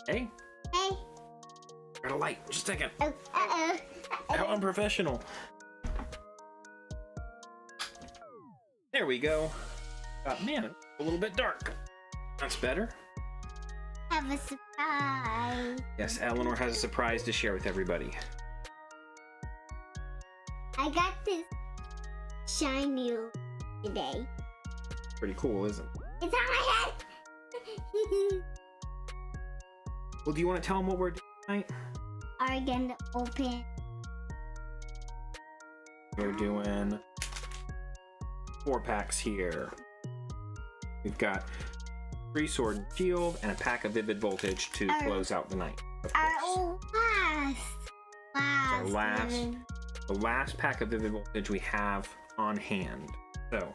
Hey. Hey. Got a light. Just a second. Oh, uh-oh. How unprofessional. There we go. Man, it's a little bit dark. That's better. Have a surprise. Yes, Eleanor has a surprise to share with everybody. I got this shiny today. Pretty cool, isn't it? It's on my head. Well, do you want to tell them what we're doing tonight? Are going to open. We're doing 4 packs here. We've got 3 Sword and Shield and a pack of Vivid Voltage to close out the night. Our The last pack of Vivid Voltage we have on hand. So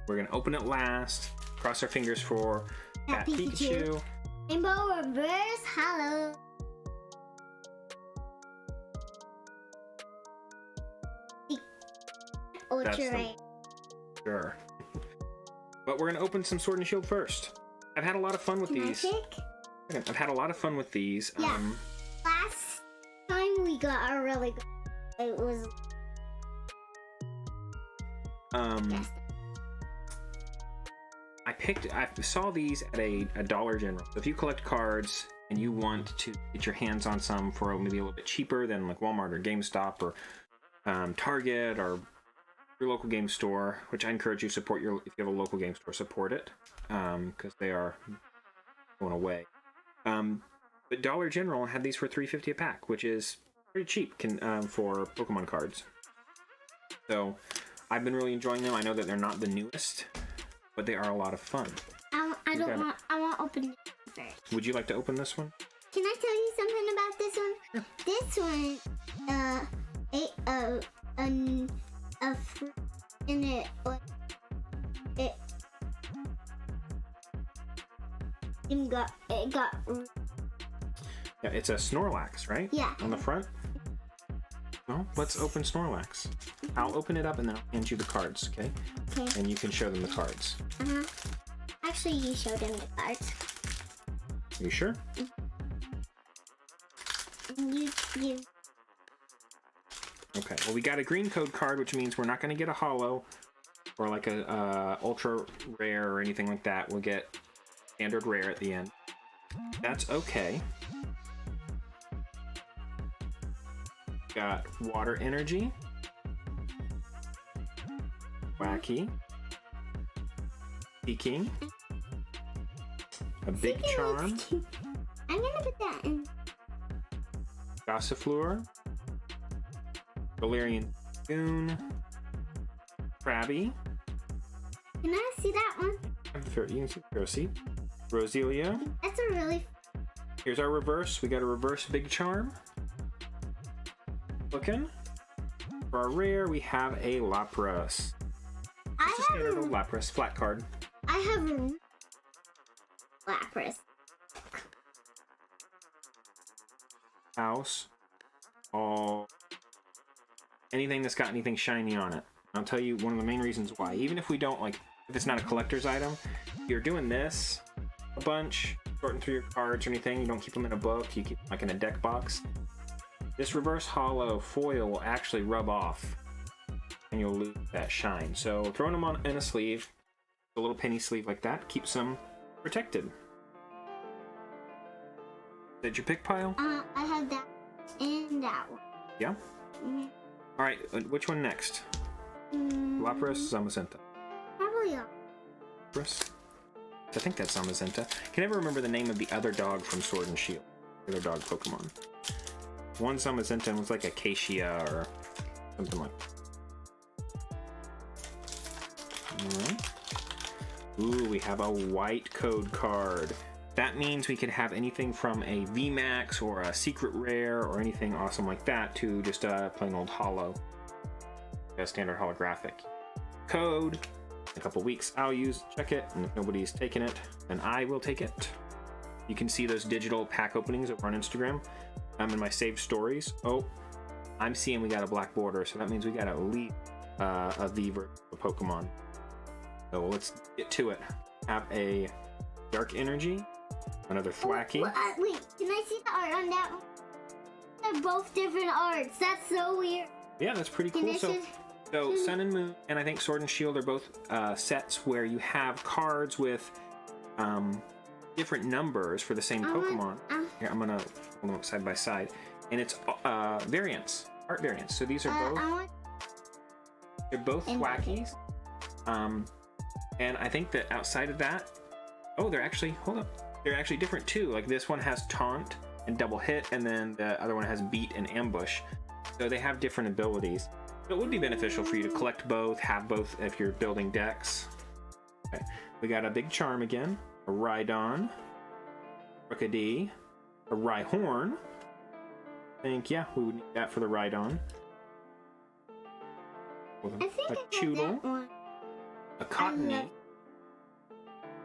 we're gonna open it last. Cross our fingers for that Pikachu. Rainbow Reverse Hollow. Ultra Ray. Sure. But we're gonna open some Sword and Shield first. I've had a lot of fun with these. I've had a lot of fun with these. Yeah. Last time we got a really good. It was. Yes. I saw these at a Dollar General. So if you collect cards and you want to get your hands on some for maybe a little bit cheaper than like Walmart or GameStop or Target or your local game store, which I encourage you to support if you have a local game store, support it because they are going away. But Dollar General had these for $3.50 a pack, which is pretty cheap for Pokemon cards. So I've been really enjoying them. I know that they're not the newest, but they are a lot of fun. I want to open it first. Would you like to open this one? Can I tell you something about this one? Sure. This one, a fruit in it, it got. Yeah, it's a Snorlax, right? Yeah. On the front? Well, let's open Snorlax. I'll open it up and then I'll hand you the cards, okay? Okay. And you can show them the cards. Uh-huh. Actually, you showed him the cards. Are you sure? You. Okay, well, we got a green code card, which means we're not going to get a holo or like a ultra rare or anything like that. We'll get standard rare at the end. That's okay. Got water energy, wacky, Peking, a big charm, I'm gonna put that in. Gossifleur, Valerian Goon, Krabby. Can I see that one? You can see Rosie, Roselia. That's a really. Here's our reverse. We got a reverse big charm. Looking. For our rare, we have a Lapras. Just a standard old Lapras, flat card. I have a Lapras. House. All. Anything that's got anything shiny on it. I'll tell you one of the main reasons why. Even if we don't, like, if it's not a collector's item, you're doing this a bunch, sorting through your cards or anything, you don't keep them in a book, you keep them like in a deck box. This reverse holo foil will actually rub off and you'll lose that shine. So throwing them on in a sleeve, a little penny sleeve like that, keeps them protected. Is that your pick pile? I have that and that one. Yeah? Mm. All right, which one next? Lapras, Zamazenta. Probably Lapras? I think that's Zamazenta. I can never remember the name of the other dog from Sword and Shield. The other dog Pokemon. One Zamazenta and was like Acacia or something like that. Alright. Ooh, we have a white code card. That means we could have anything from a VMAX or a secret rare or anything awesome like that to just a plain old holo. A standard holographic. Code. In a couple weeks I'll check it, and if nobody's taken it, then I will take it. You can see those digital pack openings over on Instagram. In my saved stories. Oh, I'm seeing we got a black border, so that means we got at least a V version of Pokemon. So let's get to it. Have a Dark Energy, another Thwacky. Wait, can I see the art on that one? They're both different arts. That's so weird. Yeah, that's pretty cool. So Sun and Moon and I think Sword and Shield are both sets where you have cards with different numbers for the same Pokemon. Here, I'm gonna hold them up side by side, and it's variants, art variants. So these are both they're both Thwackies, and I think that outside of that, they're actually they're actually different too. Like this one has Taunt and Double Hit, and then the other one has Beat and Ambush. So they have different abilities. So it would be beneficial for you to collect both, have both if you're building decks. Okay. We got a big Charm again, a Rhydon, Rookidee, a Rhyhorn. I think, yeah, we would need that for the Rhydon. I think a Choodle, a Cottony,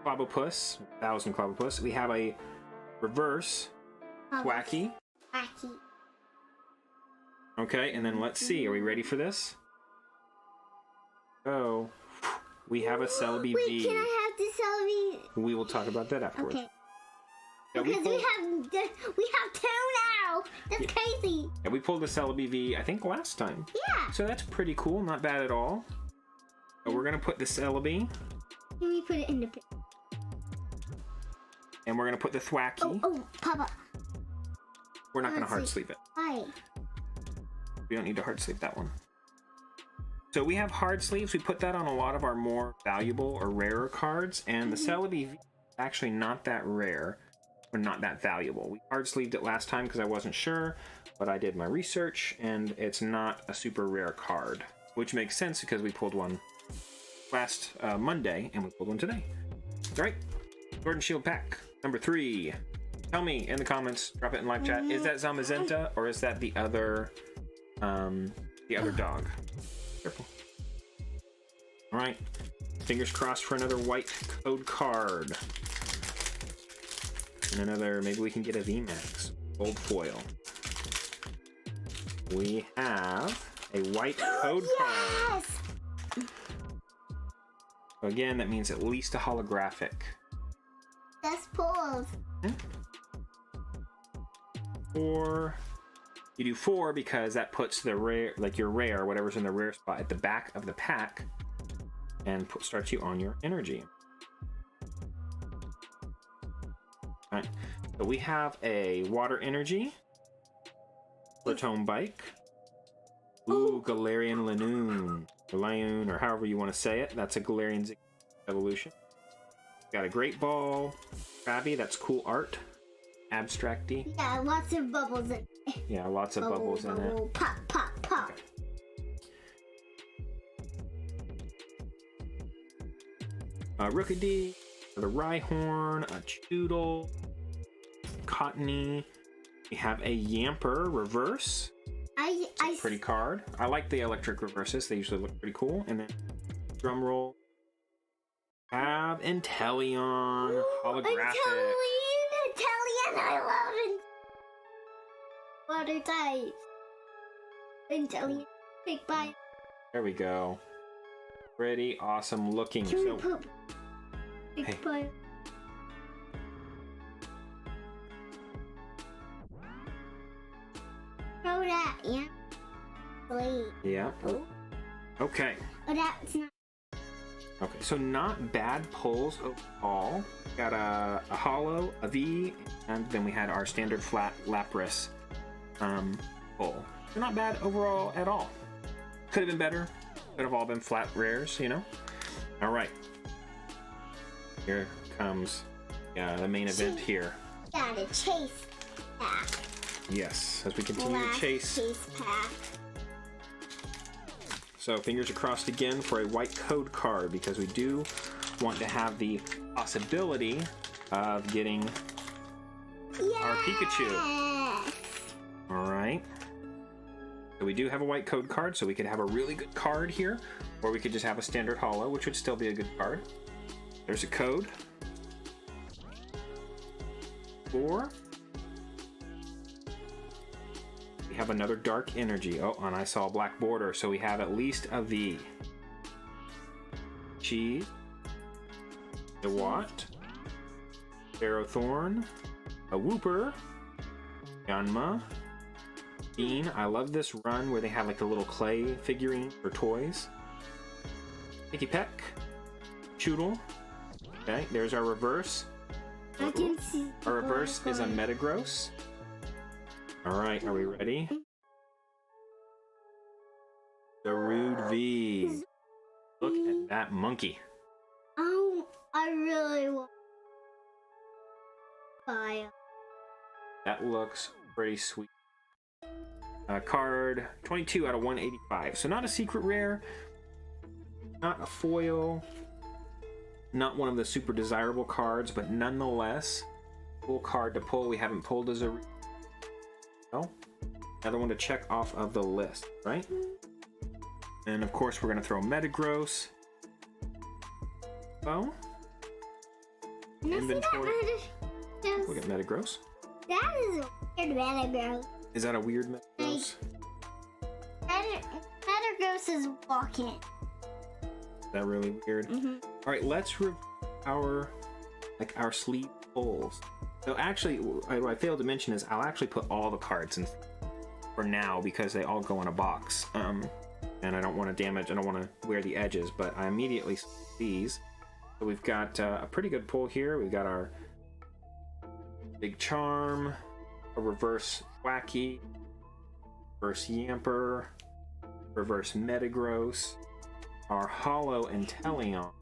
Clobbopus, 1,000 Clobbopus. We have a reverse Thwacky. Okay, and then let's see. Are we ready for this? Oh, we have a Celebi V. Wait, can I have the Celebi? We will talk about that afterwards. Okay. Yeah, because we have two now. That's crazy. Yeah, we pulled a Celebi V, I think, last time. Yeah. So that's pretty cool. Not bad at all. So we're gonna put the Celebi. Can we put it in the pit? And we're gonna put the Thwacky. Oh, Papa. We're not gonna hard sleeve it. Why? We don't need to hard sleeve that one. So we have hard sleeves. We put that on a lot of our more valuable or rarer cards, and the Celebi V is actually not that rare or not that valuable. We hard sleeved it last time because I wasn't sure, but I did my research, and it's not a super rare card, which makes sense because we pulled one last Monday and we pulled one today. All right, Sword and Shield pack number 3. Tell me in the comments, drop it in live chat. Is that Zamazenta or is that the other dog? Careful. All right, fingers crossed for another white code card. And another, maybe we can get a VMAX. Gold foil. We have a white code card. So again, that means at least a holographic. That's pulls. 4. You do 4 because that puts the rare, like your rare, whatever's in the rare spot at the back of the pack, and starts you on your energy. Alright, so we have a Water Energy, Platone Bike, Galarian Lanoon, or however you want to say it. That's a Galarian evolution. Got a Great Ball, Krabby, that's cool art, Abstracty. Yeah, lots of bubbles in it. Yeah, lots of bubbles in it. Pop, pop, pop. Okay. Rookidee, the Rhyhorn, a Choodle, Cottony. We have a Yamper reverse. Pretty card. I like the electric reverses. They usually look pretty cool. And then drum roll. Have Inteleon holographic. Inteleon, I love it. Water types. Inteleon, big bite. There we go. Pretty awesome looking. Can we put big bite? Throw that, yeah. Please. Yeah. Oh. Okay. Oh, that's not. Okay, so not bad pulls overall. Got a hollow, a V, and then we had our standard flat Lapras pull. So not bad overall at all. Could have been better. Could have all been flat rares, you know? All right. Here comes the main event here. Got a chase pack. Yes, as we continue to chase. Chase pack. So fingers are crossed again for a white code card because we do want to have the possibility of getting our Pikachu. All right. So we do have a white code card, so we could have a really good card here, or we could just have a standard holo, which would still be a good card. There's a code. 4. We have another dark energy. Oh, and I saw a black border, so we have at least a V. Cheese. The Watt. Ferrothorn. A Wooper. Yanma. Bean. I love this run where they have like the little clay figurine for toys. Picky Peck. Choodle. Okay, there's our reverse. I can see. Our reverse is a Metagross. Alright, are we ready? The Rude V. Look at that monkey. Oh, I really want fire. That looks pretty sweet. Card 22 out of 185. So not a secret rare, not a foil, not one of the super desirable cards, but nonetheless, cool card to pull. We haven't pulled as a another one to check off of the list, right? And of course, we're going to throw Metagross. Oh, inventory. Look at Metagross. That is a weird Metagross. Is that a weird Metagross? Metagross is walking. Is that really weird? Mm-hmm. All right, let's review our sleeve pulls. So actually, what I failed to mention is I'll actually put all the cards in for now because they all go in a box. And I don't want to damage. I don't want to wear the edges, but I immediately see these. So we've got a pretty good pull here. We've got our Big Charm, a reverse Wacky, reverse Yamper, reverse Metagross, our Hollow Inteleon,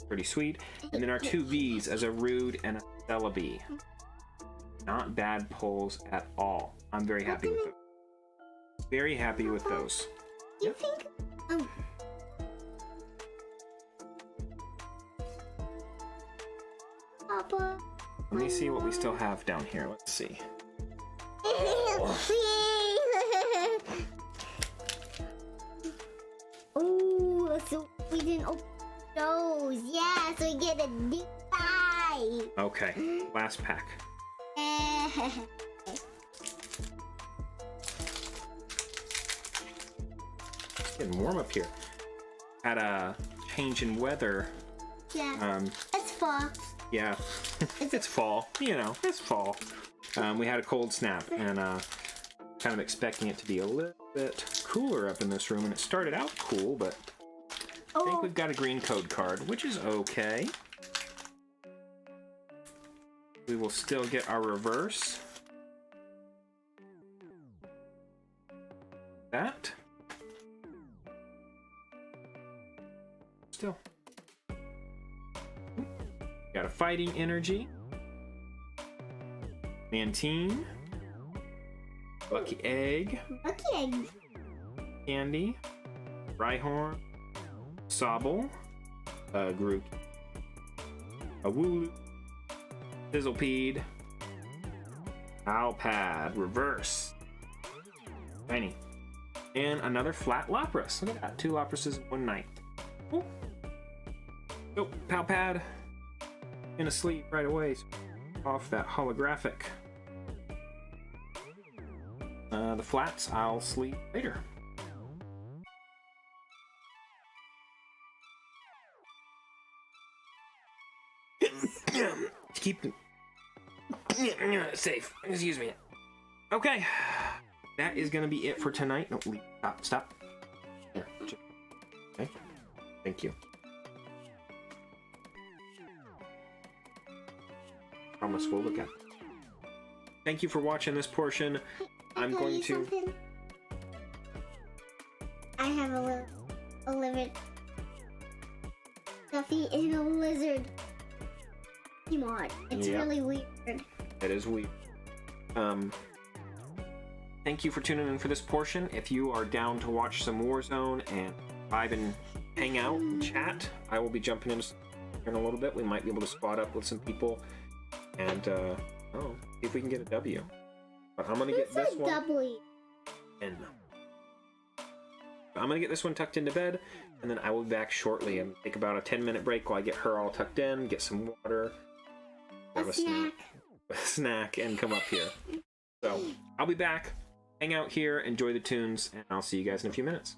pretty sweet, and then our 2 Vs as a Rude and a Celebi. Not bad pulls at all. I'm very happy with those. Very happy with those. You think? Oh. Papa. Let me see what we still have down here. Let's see. Oh, so we didn't open those. Yeah, so we get a deep dive. Okay, last pack. It's getting warm up here. Had a change in weather. Yeah, it's fall. Yeah, it's fall. You know, it's fall. We had a cold snap and kind of expecting it to be a little bit cooler up in this room, and it started out cool, but I think we've got a green code card, which is okay. We will still get our reverse. That. Still. Got a Fighting Energy. Mantine. Lucky Egg. Lucky Egg. Candy. Rhyhorn. Sobble. Groot. A Wooloo. Sizzlepede. Alpad. Reverse. Tiny. And another flat Lapras. Look at that. 2 Laprases in one night. Cool. Oh, Palpad. Gonna sleep right away. Off that holographic. The flats, I'll sleep later. Keep safe. Excuse me. Okay, that is gonna be it for tonight. No, stop. Here, Thank you. Promise we'll look at it. Thank you for watching this portion. I'm going to... Something? I have a lizard. Stuffy in a lizard. Pokemon. It's really weird. It is weird. Thank you for tuning in for this portion. If you are down to watch some Warzone and vibe and hang out and chat, I will be jumping in a little bit. We might be able to spot up with some people and see if we can get a W. But I'm gonna get this one. W? And I'm gonna get this one tucked into bed, and then I will be back shortly and take about a 10-minute break while I get her all tucked in, get some water, have a snack, and come up here. So I'll be back. Hang out here, enjoy the tunes, and I'll see you guys in a few minutes.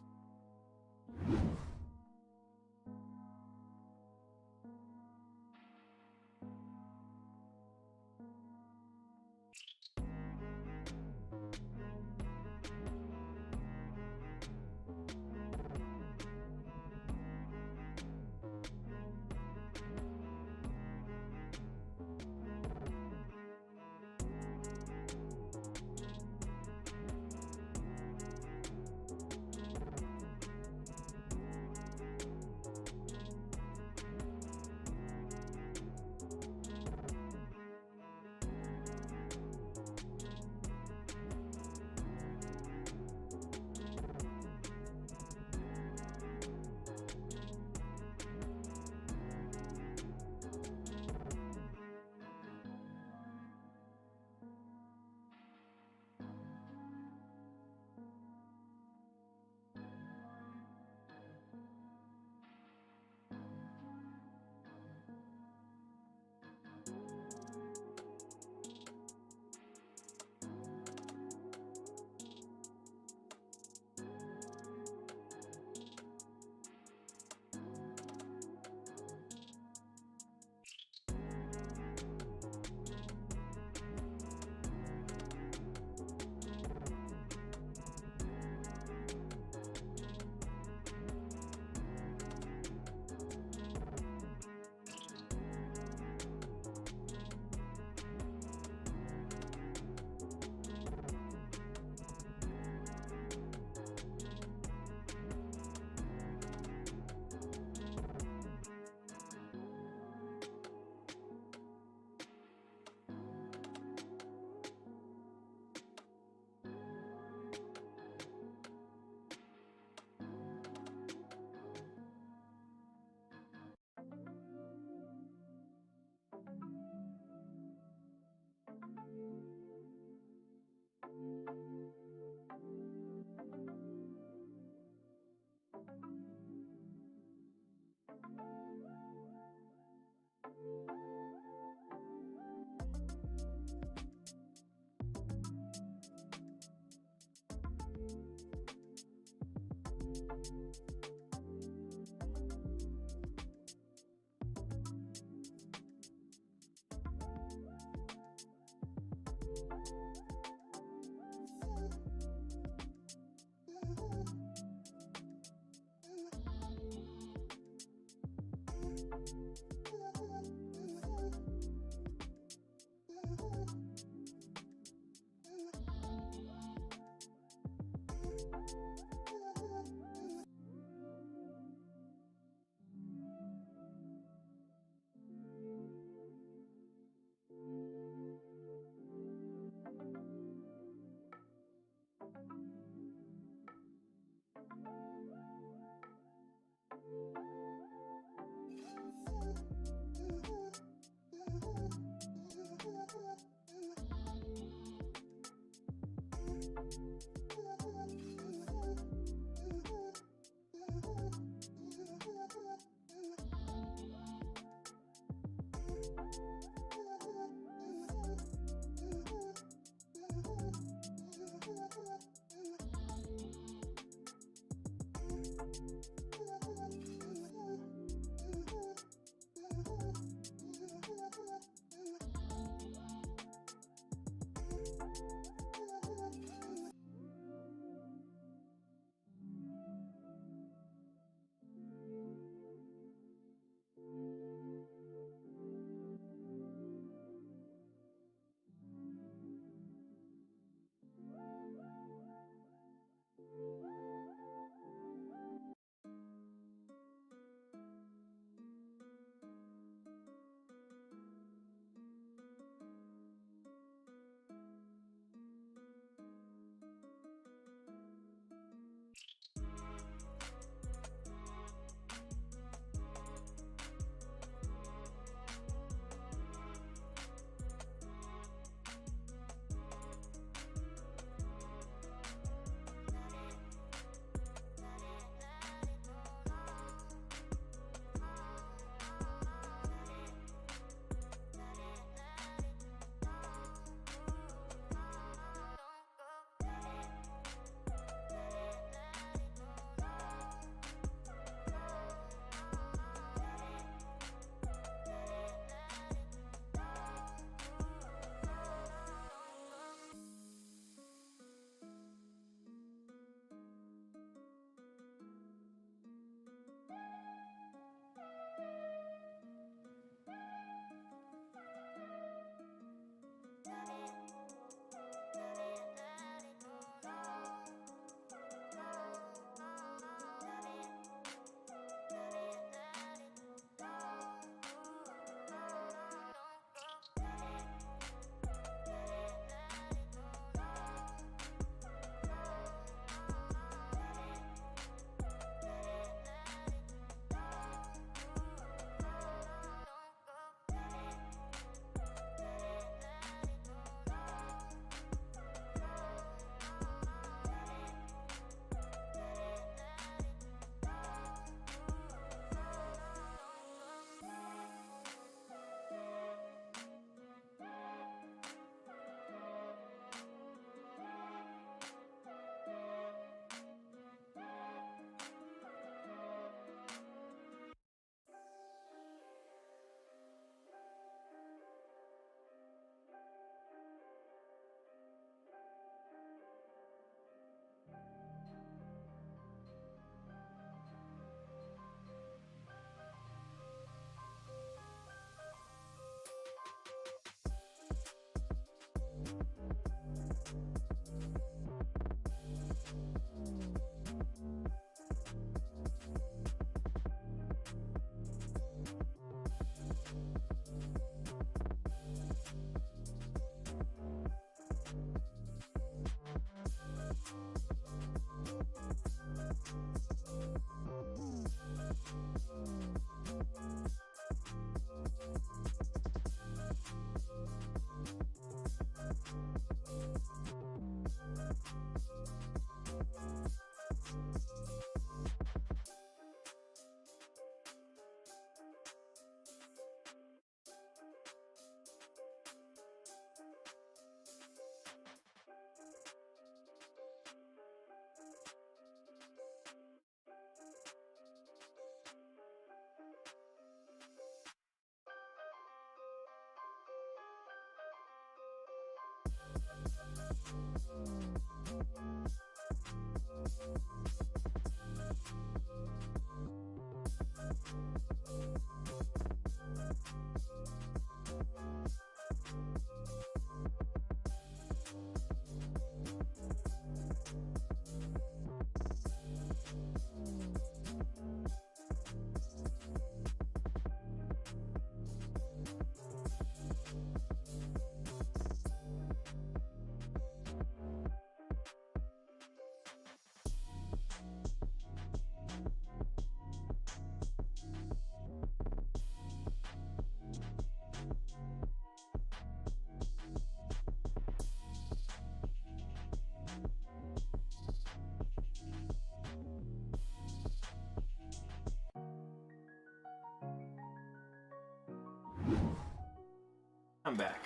I'm back.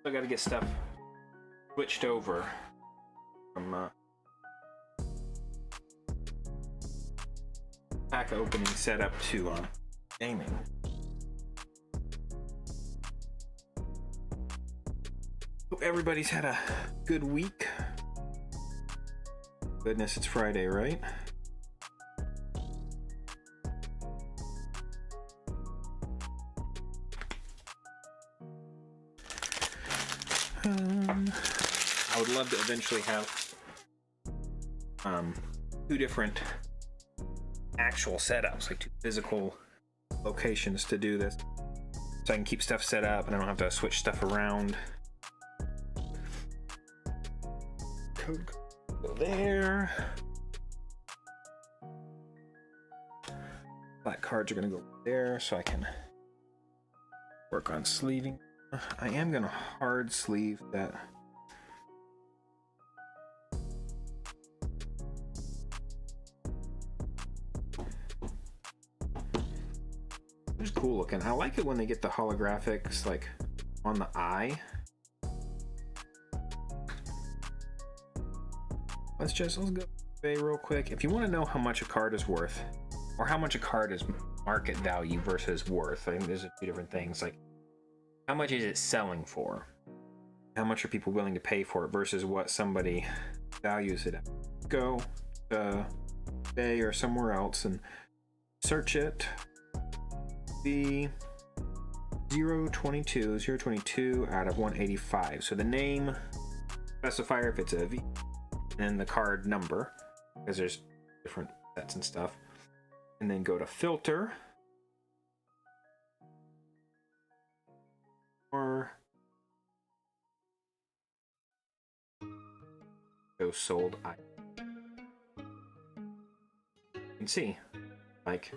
I gotta get stuff switched over from pack opening setup to gaming. Hope everybody's had a good week. Goodness, it's Friday, right? I would love to eventually have two different actual setups, like two physical locations to do this, so I can keep stuff set up and I don't have to switch stuff around. Code go there. Black cards are gonna go there so I can work on sleeving. I am gonna hard sleeve that. It's cool looking. I like it when they get the holographics like on the eye. Let's go eBay real quick. If you want to know how much a card is worth, or how much a card is market value versus worth, I think there's two different things. Like, how much is it selling for? How much are people willing to pay for it versus what somebody values it at? Go to eBay or somewhere else and search it. The 022 out of 185. So the name specifier if it's a V, and the card number, because there's different sets and stuff. And then go to filter. Or go sold item. You can see like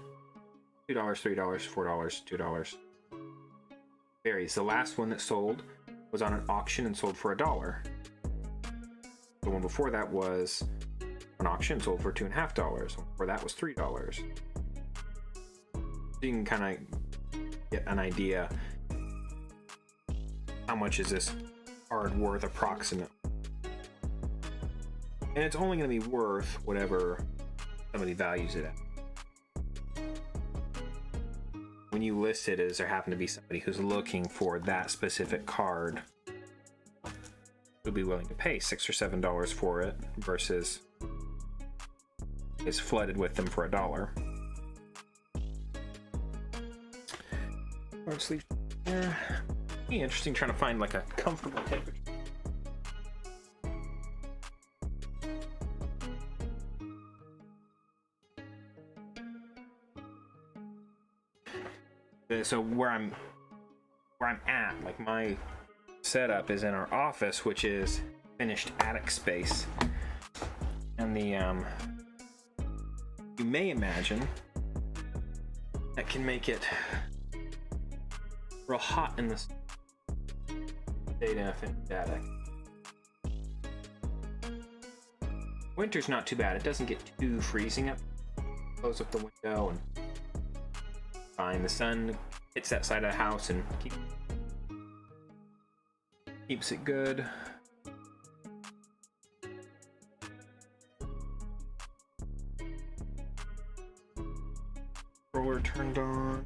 $2, $3, $4, $2. Varies. The last one that sold was on an auction and sold for $1. The one before that was an auction and sold for $2.50. The one before that was $3. So you can kind of get an idea. How much is this card worth approximately? And it's only going to be worth whatever somebody values it at. When you list it as there happen to be somebody who's looking for that specific card, who'll be willing to pay $6 or $7 for it versus is flooded with them for $1. Card sleeve here. Be interesting trying to find like a comfortable temperature. So where I'm at, like my setup is in our office, which is finished attic space, and the you may imagine that can make it real hot in this data finished attic. Winter's not too bad. It doesn't get too freezing up. Close up the window and fine. The sun hits that side of the house and keeps it good. Controller turned on.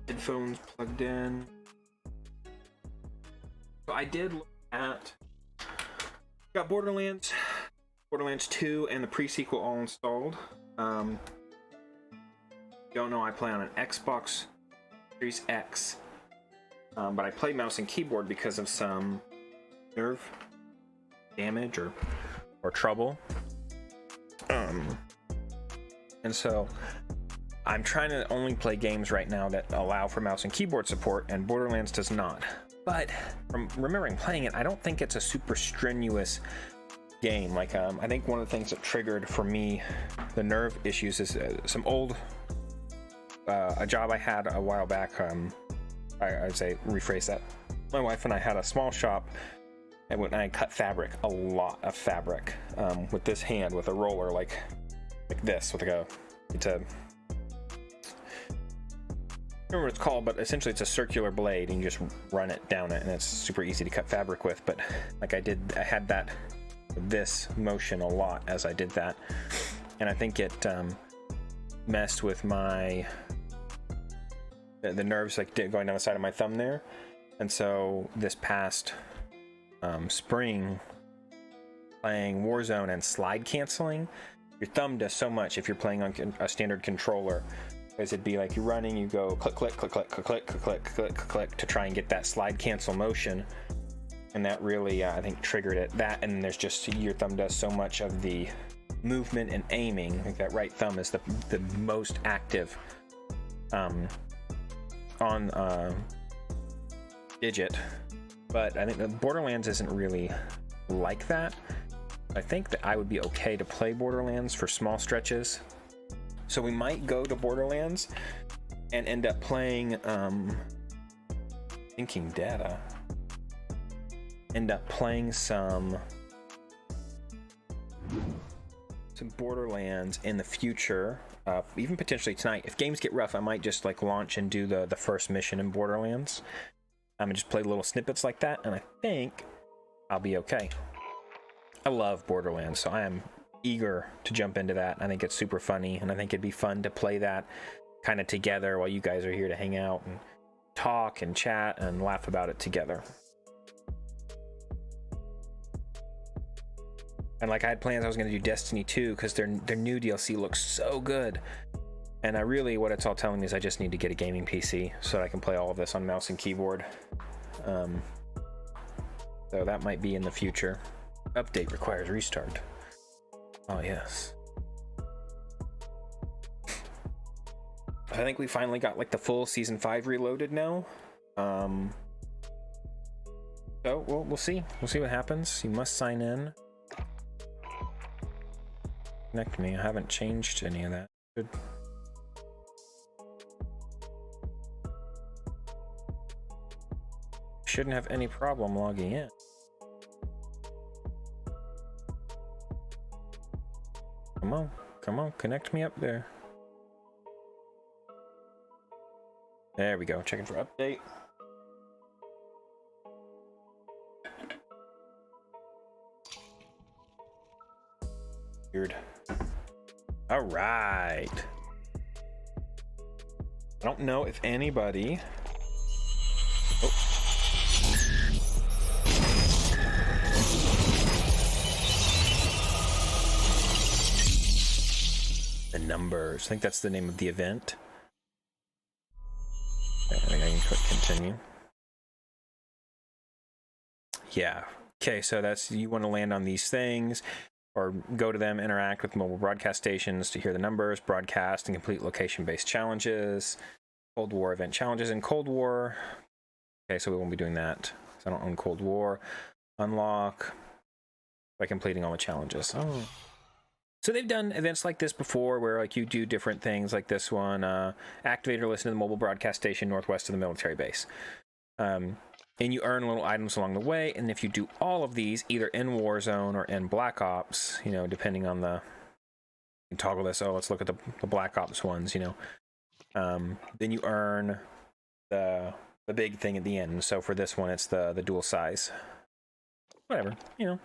Headphones plugged in. So I did look at, got Borderlands 2 and the pre-sequel all installed. Don't know, I play on an Xbox Series X, but I play mouse and keyboard because of some nerve damage or trouble. And so I'm trying to only play games right now that allow for mouse and keyboard support, and Borderlands does not. But from remembering playing it, I don't think it's a super strenuous game. Like, I think one of the things that triggered for me the nerve issues is some old a job I had a while back. I'd say rephrase that. My wife and I had a small shop, and when I cut fabric, a lot of fabric, with this hand, with a roller like this, with like I don't remember what it's called, but essentially it's a circular blade, and you just run it down it, and it's super easy to cut fabric with. But like I had this motion a lot as I did that, and I think it messed with the nerves, like going down the side of my thumb there. And so this past spring, playing Warzone and slide canceling, your thumb does so much if you're playing on a standard controller, because it'd be like you're running, you go click click click click click click click click click to try and get that slide cancel motion, and that really I think triggered it. That, and there's just, your thumb does so much of the movement and aiming. Like that right thumb is the most active on digit, but I think the Borderlands isn't really like that. I think that I would be okay to play Borderlands for small stretches, so we might go to Borderlands and end up playing thinking data, end up playing some Borderlands in the future, even potentially tonight. If games get rough, I might just like launch and do the first mission in Borderlands, and just play little snippets like that, and I think I'll be okay. I love Borderlands, so I am eager to jump into that. I think it's super funny, and I think it'd be fun to play that kind of together while you guys are here to hang out and talk and chat and laugh about it together. And like, I had plans, I was going to do Destiny 2 because their new DLC looks so good. And I really, what it's all telling me is I just need to get a gaming PC so that I can play all of this on mouse and keyboard. So that might be in the future. Update requires restart. Oh yes. I think we finally got like the full season 5 reloaded now. So we'll see. We'll see what happens. You must sign in. Connect me. I haven't changed any of that. Good. Shouldn't have any problem logging in. Come on, connect me up there. There we go, checking for update. Weird. All right. I don't know if anybody... Oh. The numbers. I think that's the name of the event. I think I can click continue. Yeah. Okay, so that's, you want to land on these things, or go to them, interact with mobile broadcast stations to hear the numbers, broadcast and complete location-based challenges, Cold War event challenges in Cold War. Okay, so we won't be doing that, because I don't own Cold War. Unlock by completing all the challenges. Oh. So they've done events like this before, where like you do different things like this one. Activate or listen to the mobile broadcast station northwest of the military base. And you earn little items along the way, and if you do all of these, either in Warzone or in Black Ops, you know, depending on the... You can toggle this, oh, let's look at the Black Ops ones, you know. Then you earn the big thing at the end. So for this one, it's the dual size. Whatever, you know,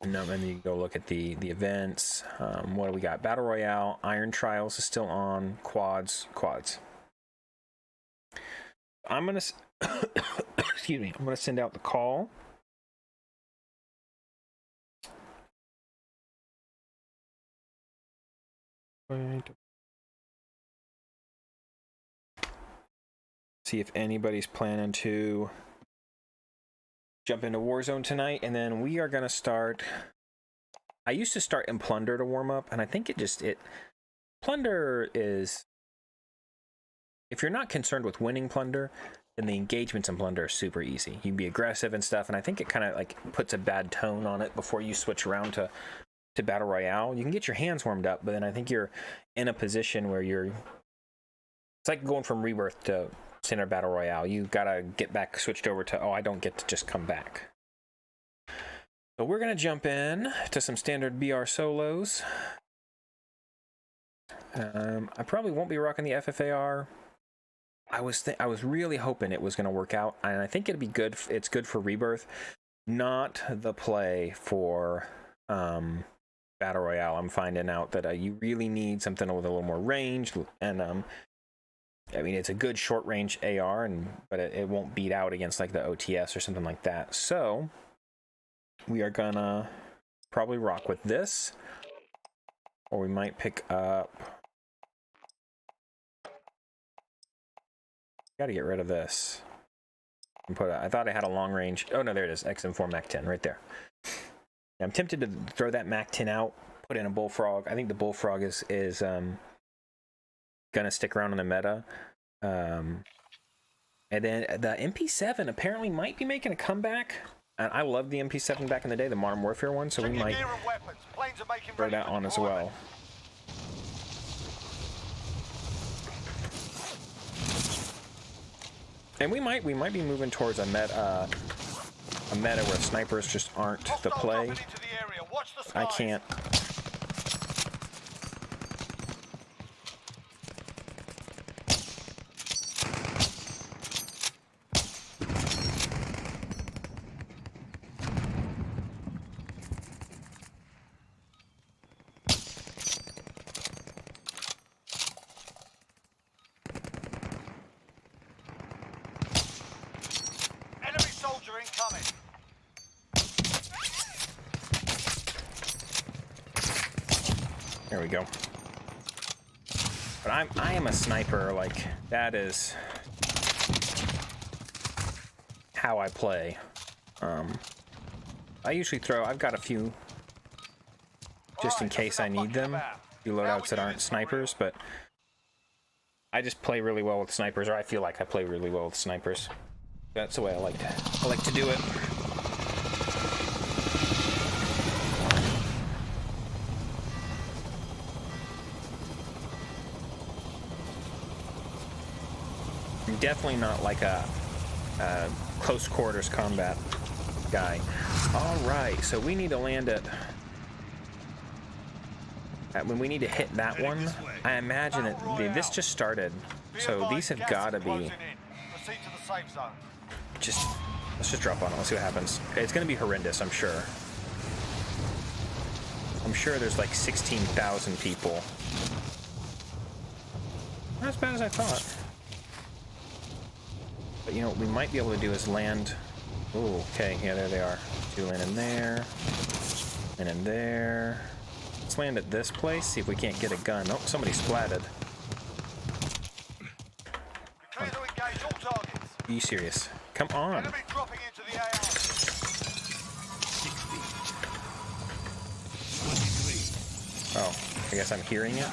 And then you can go look at the events. What do we got? Battle Royale, Iron Trials is still on, quads. I'm gonna Excuse me. I'm going to send out the call. See if anybody's planning to jump into Warzone tonight, and then we are going to start. I used to start in Plunder to warm up, and I think Plunder is, if you're not concerned with winning Plunder, then the engagements in Plunder are super easy. You can be aggressive and stuff, and I think it kind of like puts a bad tone on it before you switch around to Battle Royale. You can get your hands warmed up, but then I think you're in a position where it's like going from Rebirth to Center Battle Royale. You gotta get back switched over to, I don't get to just come back. So we're gonna jump in to some standard BR solos. I probably won't be rocking the FFAR. I was really hoping it was gonna work out, and I think it'd be good. It's good for Rebirth, not the play for Battle Royale. I'm finding out that you really need something with a little more range, and I mean, it's a good short range AR, but it won't beat out against like the OTS or something like that. So we are gonna probably rock with this, or we might pick up. Got to get rid of this. And I thought I had a long range. Oh no, there it is. XM4 Mac 10 right there. I'm tempted to throw that Mac 10 out, put in a Bullfrog. I think the Bullfrog is gonna stick around in the meta. And then the MP7 apparently might be making a comeback. And I loved the MP7 back in the day, the Modern Warfare one, so we might throw that on as well. And we might be moving towards a meta where snipers just aren't the play. I can't. There we go. But I am a sniper, like, that is how I play. I usually I've got a few just in case I need them. A few loadouts that aren't snipers, but I just play really well with snipers, or I feel like I play really well with snipers. That's the way I like to do it. I'm definitely not like a close quarters combat guy. All right, so we need to land it. When we need to hit that one, I imagine this just started, so these have got to be. Let's just drop on it. Let's see what happens. Okay, it's going to be horrendous, I'm sure. I'm sure there's like 16,000 people. Not as bad as I thought. But you know what we might be able to do is land. Oh, okay, yeah, there they are. Two land in there, and in there. Let's land at this place, see if we can't get a gun. Oh, somebody splatted. Are you serious? Come on. Oh, I guess I'm hearing it.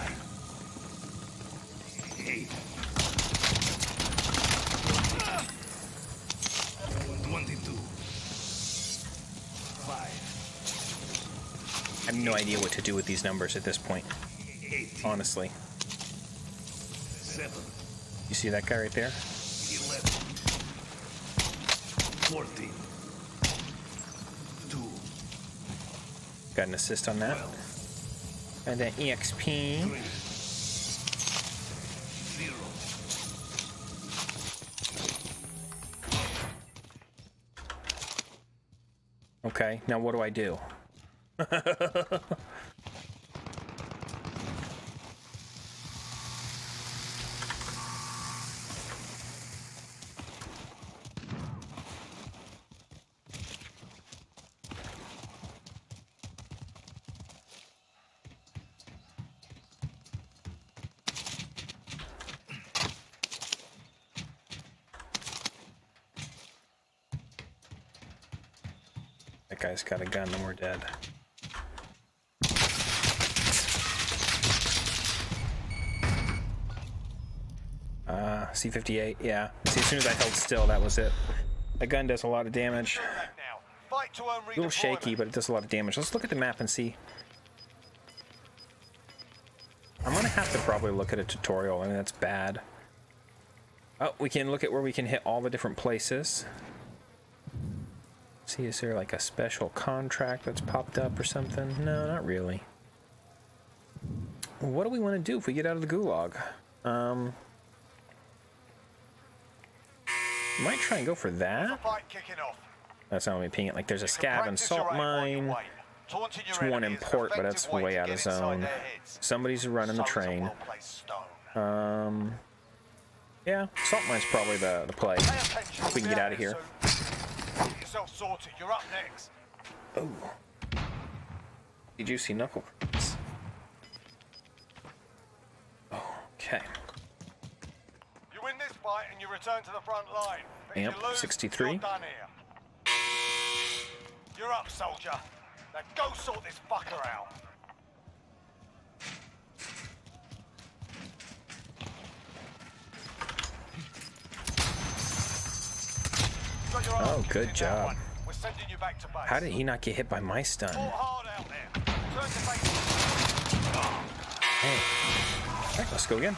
I have no idea what to do with these numbers at this point. Honestly. You see that guy right there? 14. 2. Got an assist on that. 12. And then EXP. 3. 0. Okay, now what do I do? That guy's got a gun and we're dead. C58, yeah. See, as soon as I held still, that was it. That gun does a lot of damage. A little shaky, but it does a lot of damage. Let's look at the map and see. I'm gonna have to probably look at a tutorial. I mean, that's bad. Oh, we can look at where we can hit all the different places. See, is there like a special contract that's popped up or something? No, not really. What do we want to do if we get out of the gulag? Might try and go for that. That's not me ping it. Like there's a scav and salt mine. It's one in port, but that's way out of zone. Somebody's running the train. Yeah, salt mine's probably the play. If we can get out of here. Oh. Did you see knuckle creeps? Okay. You win this fight and you return to the front line. Amp 63. You're done here. You're up, soldier. Now go sort this fucker out. Oh, good job. We're sending you back to base. How did he not get hit by my stun? Hard out there. Turn to base. Hey. Alright, let's go again.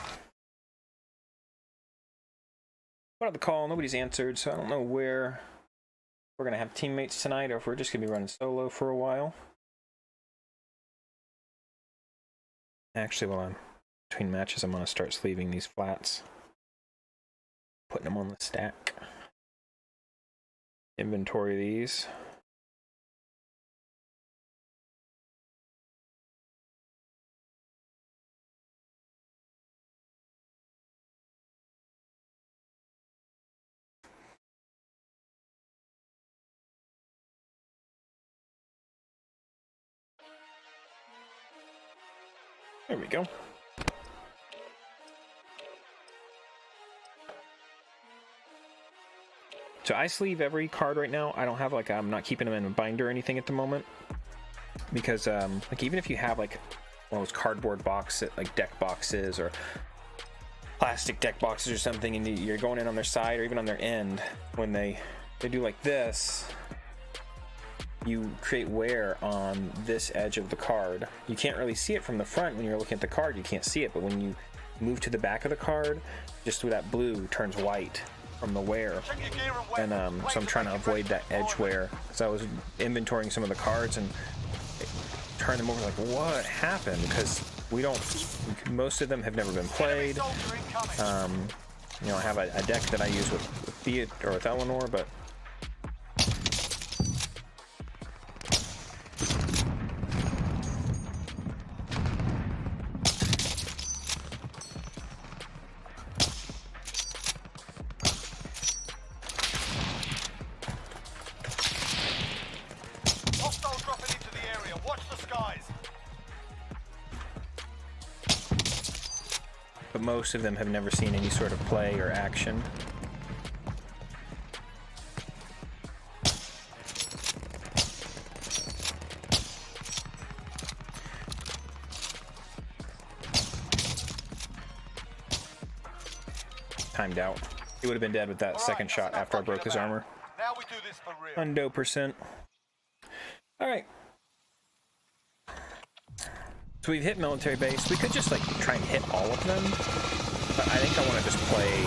Put out the call, nobody's answered, so I don't know where we're gonna have teammates tonight or if we're just gonna be running solo for a while. Actually, while I'm between matches, I'm gonna start sleeving these flats. Putting them on the stack. Inventory these. There we go. So I sleeve every card right now. I don't have like, I'm not keeping them in a binder or anything at the moment. Because like even if you have like one of those cardboard boxes, like deck boxes or plastic deck boxes or something, and you're going in on their side or even on their end, when they do like this, you create wear on this edge of the card. You can't really see it from the front when you're looking at the card, you can't see it, but when you move to the back of the card, just through that blue turns white from the wear. And so I'm trying to avoid that edge wear, because I was inventorying some of the cards and turn them over like, what happened? Because we don't, most of them have never been played. You know, I have a deck that I use with Fiat or with Eleanor, but most of them have never seen any sort of play or action. Timed out. He would have been dead with that second shot after I broke his armor. Now we do this for real. Hundo %. All right. So we've hit military base. We could just like try and hit all of them, but I think I want to just play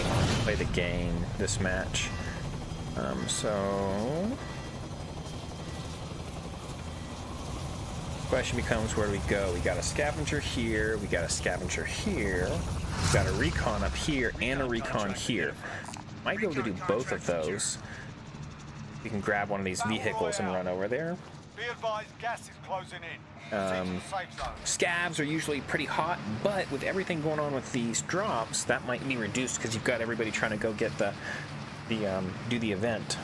the game this match. So question becomes, where do we go? We got a scavenger here. We got a scavenger here. We got a recon up here and a recon here. Might be able to do both of those. We can grab one of these vehicles and run over there. Be advised, gas is closing in. Scavs are usually pretty hot, but with everything going on with these drops, that might be reduced because you've got everybody trying to go get do the event.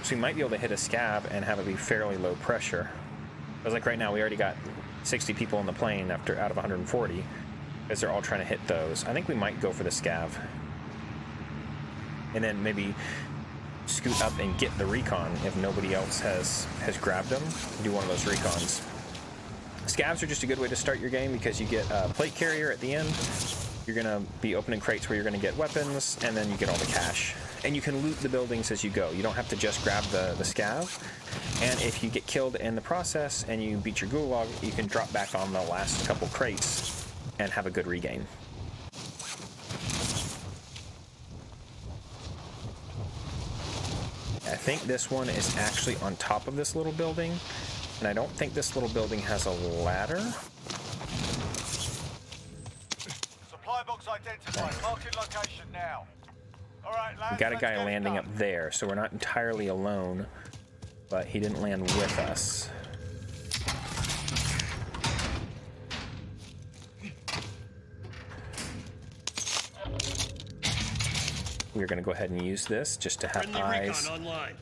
So you might be able to hit a scav and have it be fairly low pressure. Because like right now, we already got 60 people in the plane out of 140, because they're all trying to hit those. I think we might go for the scav, and then maybe scoot up and get the recon if nobody else has grabbed them. Do one of those recons. Scavs are just a good way to start your game because you get a plate carrier at the end. You're gonna be opening crates where you're gonna get weapons, and then you get all the cash. And you can loot the buildings as you go. You don't have to just grab the scav. And if you get killed in the process and you beat your gulag, you can drop back on the last couple crates and have a good regain. I think this one is actually on top of this little building, and I don't think this little building has a ladder. Supply box identified. Marking location now. All right, lads, We got a let's guy get it landing done. up there, so we're not entirely alone, but he didn't land with us. We're going to go ahead and use this just to have Friendly eyes. recon online.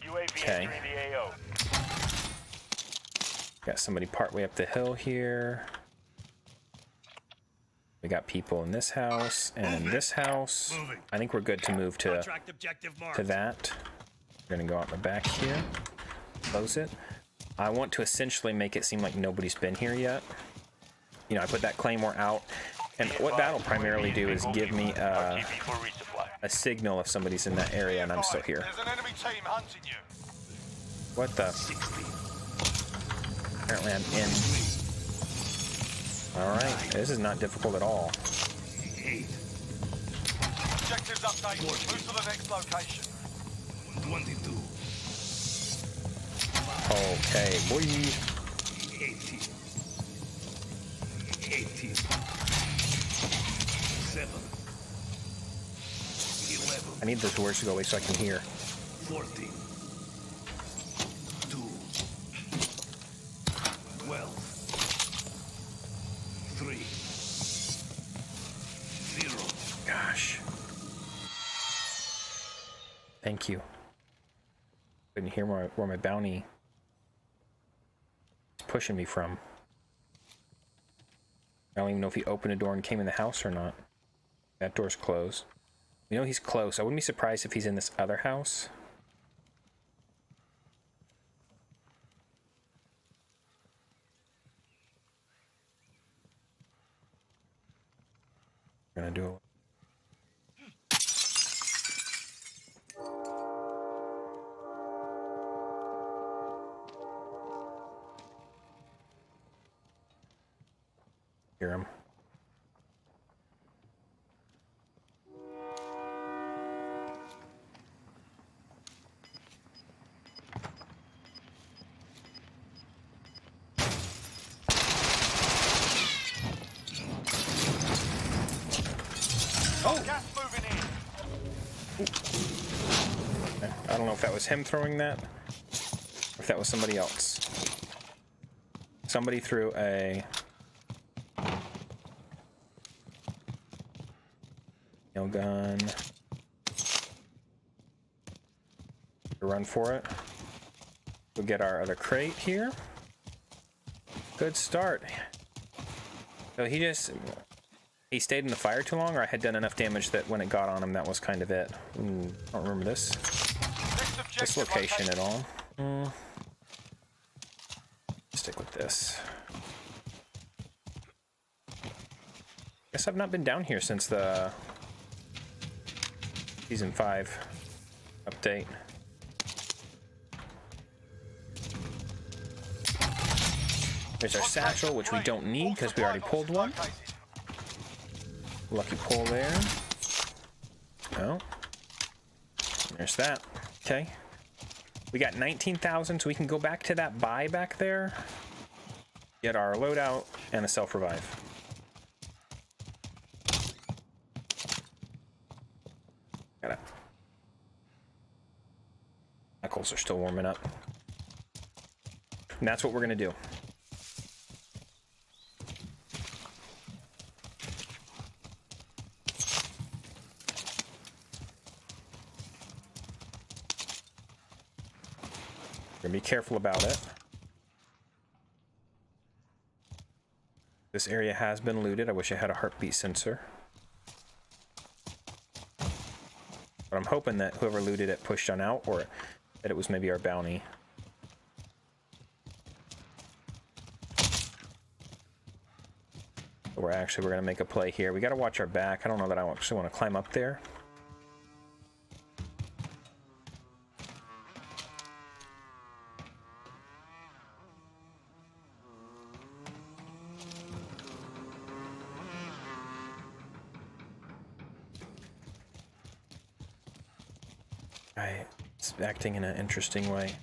UAV Okay. entering the AO. Got somebody partway up the hill here. We got people in this house and in this house. Moving. I think we're good to move to Contract objective marked. that. We're gonna go out the back here. Close it. I want to essentially make it seem like nobody's been here yet. You know, I put that claymore out, and what that'll primarily do is give me a signal if somebody's in that area and I'm still here. There's an enemy team hunting you. What the? 60. Apparently I'm in. Alright, this is not difficult at all. 8. Objectives updated. Move to the next location. 22. Okay, boy. 18. 18. 7. 11. I need those words to go away so I can hear. 14. 2. 12. 3. 0. Gosh. Thank you. Couldn't hear where my bounty is pushing me from. I don't even know if he opened a door and came in the house or not. That door's closed. We know he's close. I wouldn't be surprised if he's in this other house. We're gonna do it. Hear him. Gas moving in. I don't know if that was him throwing that, or if that was somebody else. Somebody threw a nail gun. Run for it. We'll get our other crate here. Good start. So he stayed in the fire too long, or I had done enough damage that when it got on him, that was kind of it. I don't remember this location at all. Stick with this. Guess I've not been down here since the Season 5 update. There's our satchel, which we don't need because we already pulled one. Lucky pull there. No. There's that. Okay. We got 19,000, so we can go back to that buy back there. Get our loadout and a self-revive. Got it. Knuckles are still warming up. And that's what we're gonna do. Be careful about it. This area has been looted. I wish I had a heartbeat sensor. But I'm hoping that whoever looted it pushed on out, or that it was maybe our bounty. We're gonna make a play here. We gotta watch our back. I don't know that I actually want to climb up there. It's acting in an interesting way.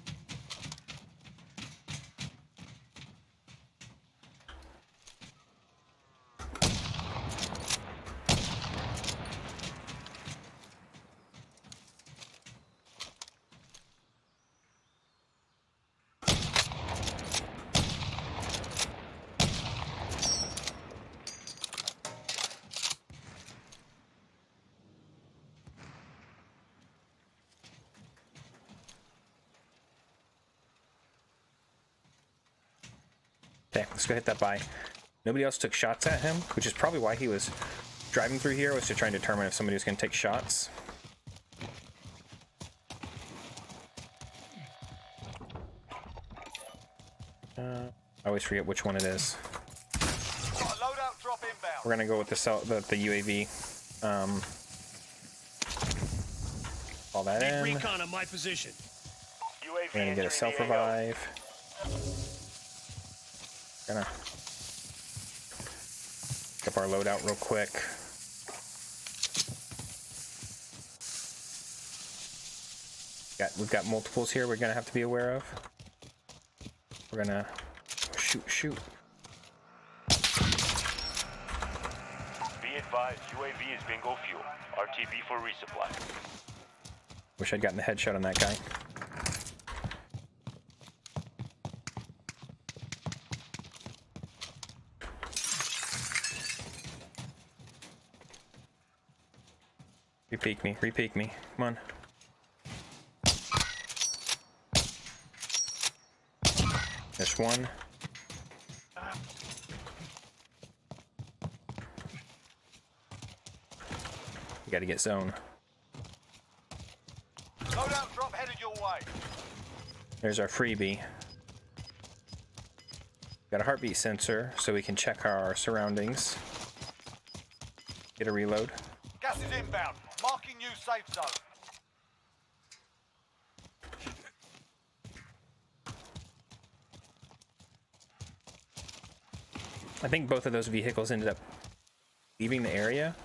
Okay, let's go hit that buy. Nobody else took shots at him, which is probably why he was driving through here, was to try and determine if somebody was going to take shots. I always forget which one it is. Loadout drop inbound. We're going to go with the UAV. Call that in. Recon on my position. UAV We're going to get a self-revive. Gonna pick up our loadout real quick. We've got multiples here we're gonna have to be aware of. We're gonna shoot. Be advised, UAV is bingo fuel. RTB for resupply. Wish I'd gotten the headshot on that guy. Repeat me. Come on. There's one. You gotta get zone. Loadout drop headed your way. There's our freebie. Got a heartbeat sensor so we can check our surroundings. Get a reload. Gas is inbound. Marking new safe zone. I think both of those vehicles ended up leaving the area,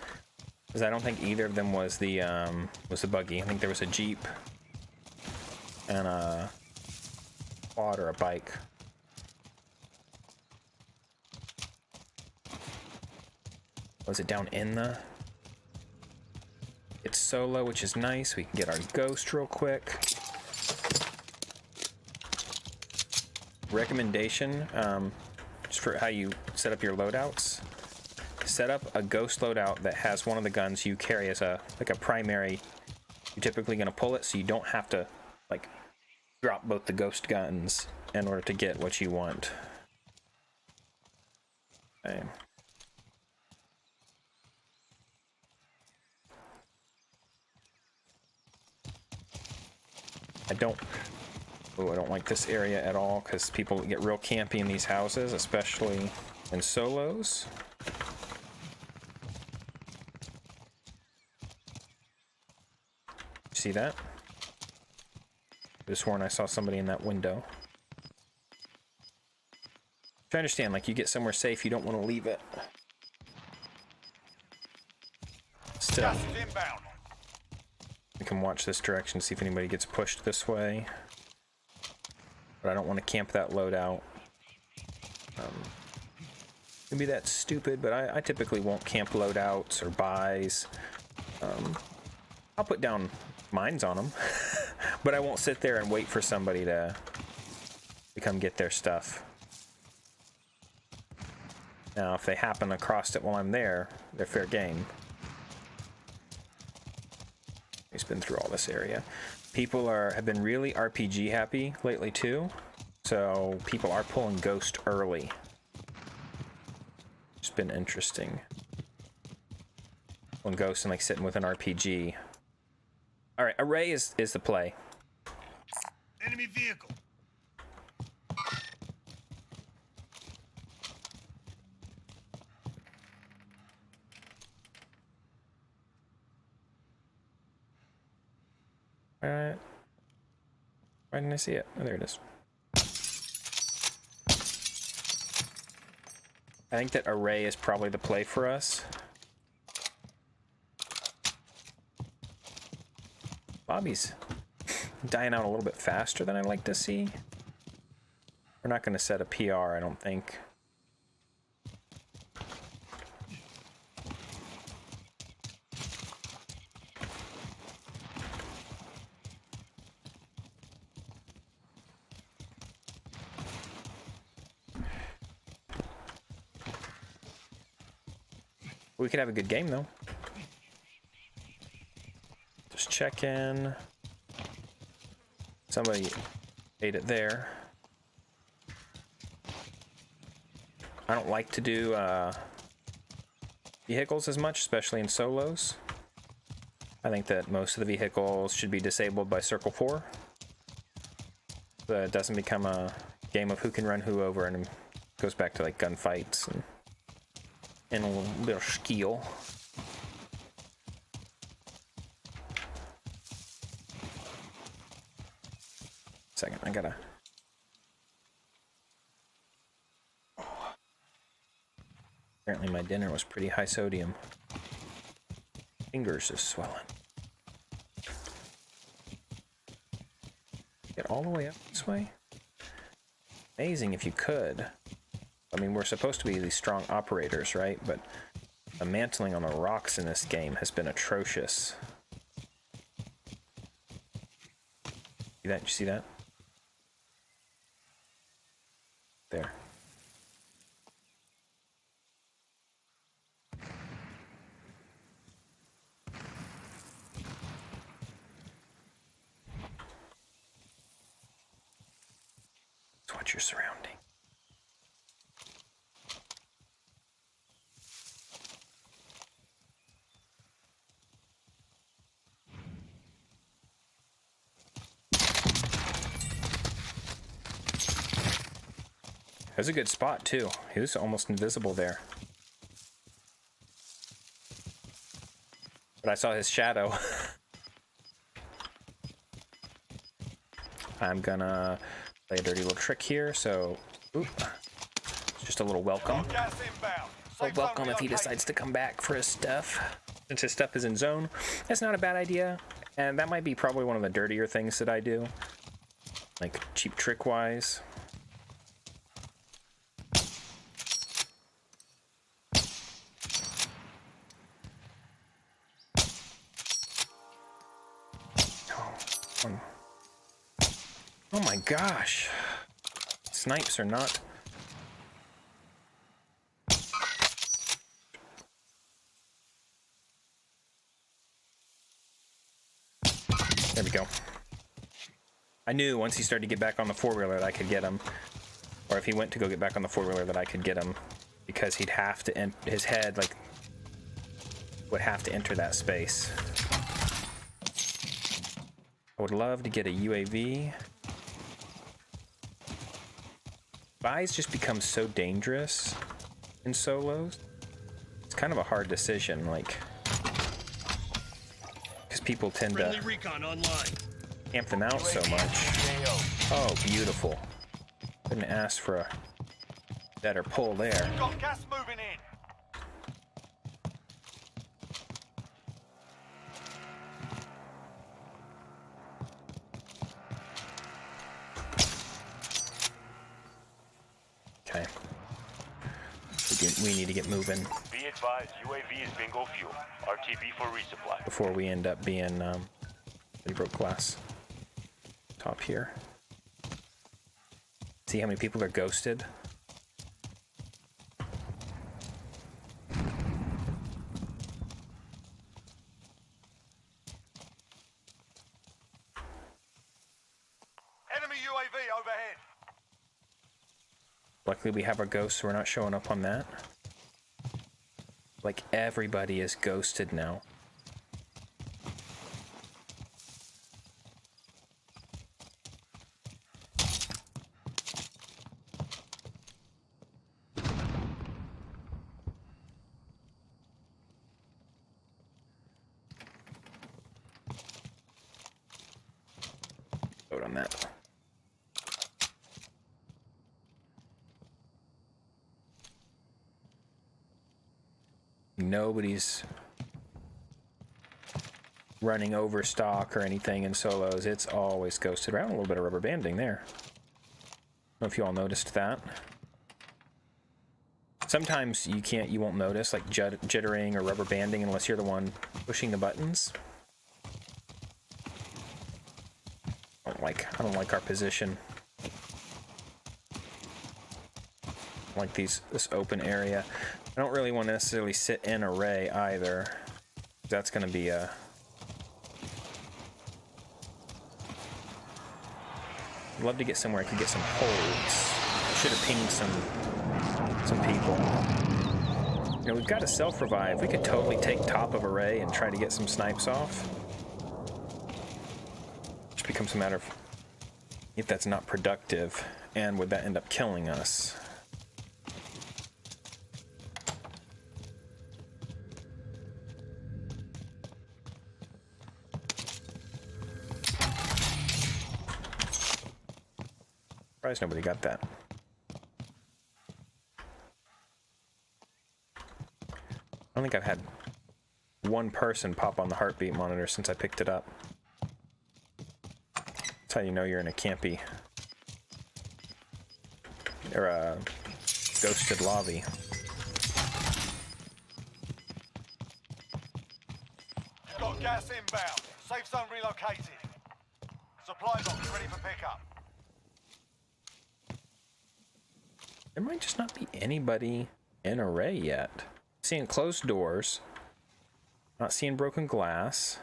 because I don't think either of them was the buggy. I think there was a Jeep and a quad or a bike. Was it down in the... It's solo, which is nice. We can get our ghost real quick. Recommendation, just for how you set up your loadouts. Set up a ghost loadout that has one of the guns you carry as a primary. You're typically going to pull it, so you don't have to like drop both the ghost guns in order to get what you want. Okay. I don't like this area at all, because people get real campy in these houses, especially in solos. See that? I just sworn I saw somebody in that window. I understand, like, you get somewhere safe, you don't want to leave it. Still, Gas is inbound. we can watch this direction, see if anybody gets pushed this way. But I don't want to camp that loadout. Maybe that's stupid, but I typically won't camp loadouts or buys. I'll put down mines on them, but I won't sit there and wait for somebody to come get their stuff. Now, if they happen across it while I'm there, they're fair game. He's been through all this area. People have been really RPG happy lately too, so people are pulling Ghost early. It's been interesting. Pulling Ghost and like sitting with an RPG. Array is the play. Enemy vehicle. Alright. Why didn't I see it? Oh, there it is. I think that Array is probably the play for us. Bobby's dying out a little bit faster than I like to see. We're not going to set a PR, I don't think. We could have a good game, though. Just check in. Somebody ate it there. I don't like to do vehicles as much, especially in solos. I think that most of the vehicles should be disabled by Circle 4. So it doesn't become a game of who can run who over, and it goes back to like gunfights and a little bit of skill. Second, I gotta. Apparently, my dinner was pretty high sodium. Fingers is swelling. Get all the way up this way? Amazing if you could. I mean, we're supposed to be these strong operators, right? But the mantling on the rocks in this game has been atrocious. See that? Did you see that? There. Let's watch your surrounding. That was a good spot, too. He was almost invisible there. But I saw his shadow. I'm gonna play a dirty little trick here, so... Oop. Just a little welcome. A welcome if he decides to come back for his stuff. Since his stuff is in zone, that's not a bad idea. And that might be probably one of the dirtier things that I do. Like, cheap trick-wise. Oh my gosh. Snipes are not... There we go. I knew once he started to get back on the four-wheeler that I could get him. Or if he went to go get back on the four-wheeler that I could get him. Because he'd have to... his head, like... would have to enter that space. I would love to get a UAV. Buys just become so dangerous in solos. It's kind of a hard decision, like, because people tend to amp them out so much. Oh, beautiful. Couldn't ask for a better pull there. Got gas moving in. Okay. We need to get moving. Be advised, UAV is bingo fuel. RTB for resupply. Before we end up being we broke glass. Top here. See how many people are ghosted? Enemy UAV overhead. Luckily we have our ghosts, so we're not showing up on that. Like, everybody is ghosted now. Vote on that. Nobody's running over stock or anything in solos. It's always ghosted around. A little bit of rubber banding there. I don't know if you all noticed that. Sometimes you won't notice like jittering or rubber banding unless you're the one pushing the buttons. I don't like our position. I like this open area. I don't really want to necessarily sit in array either. That's going to be a... I'd love to get somewhere I could get some holds. I should have pinged some people. You know, we've got a self-revive. We could totally take top of array and try to get some snipes off. Which becomes a matter of if that's not productive, and would that end up killing us? Surprised nobody got that. I don't think I've had one person pop on the heartbeat monitor since I picked it up. That's how you know you're in a campy or a ghosted lobby. You've got gas inbound. Safe zone relocated. Supply box ready for pickup. There might just not be anybody in array yet. Seeing closed doors. Not seeing broken glass.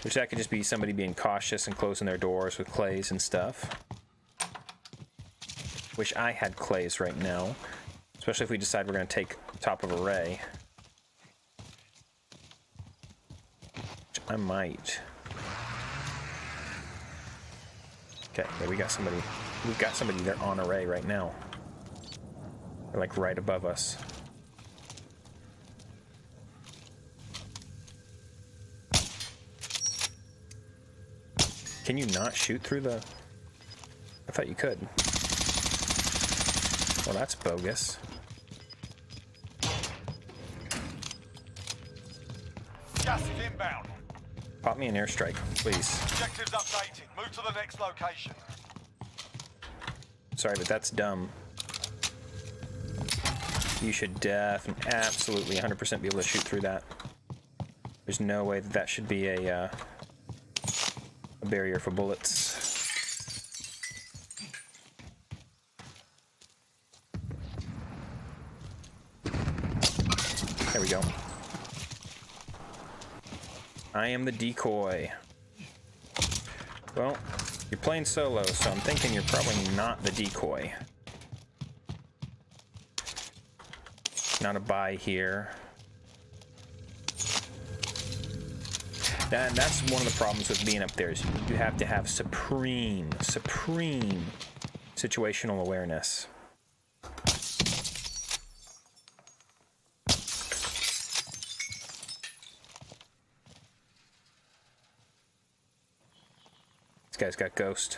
Which that could just be somebody being cautious and closing their doors with clays and stuff. Wish I had clays right now. Especially if we decide we're going to take top of array. Which I might. Okay, yeah, we got somebody. We've got somebody there on array right now. They're like right above us. Can you not shoot through the... I thought you could. Well, that's bogus. Gas is inbound. Pop me an airstrike, please. Objectives updated. Move to the next location. Sorry, but that's dumb. You should definitely, absolutely, 100% be able to shoot through that. There's no way that that should be a barrier for bullets. There we go. I am the decoy. Well, you're playing solo, so I'm thinking you're probably not the decoy. Not a buy here. And that's one of the problems with being up there is you have to have supreme situational awareness. This guy's got ghost.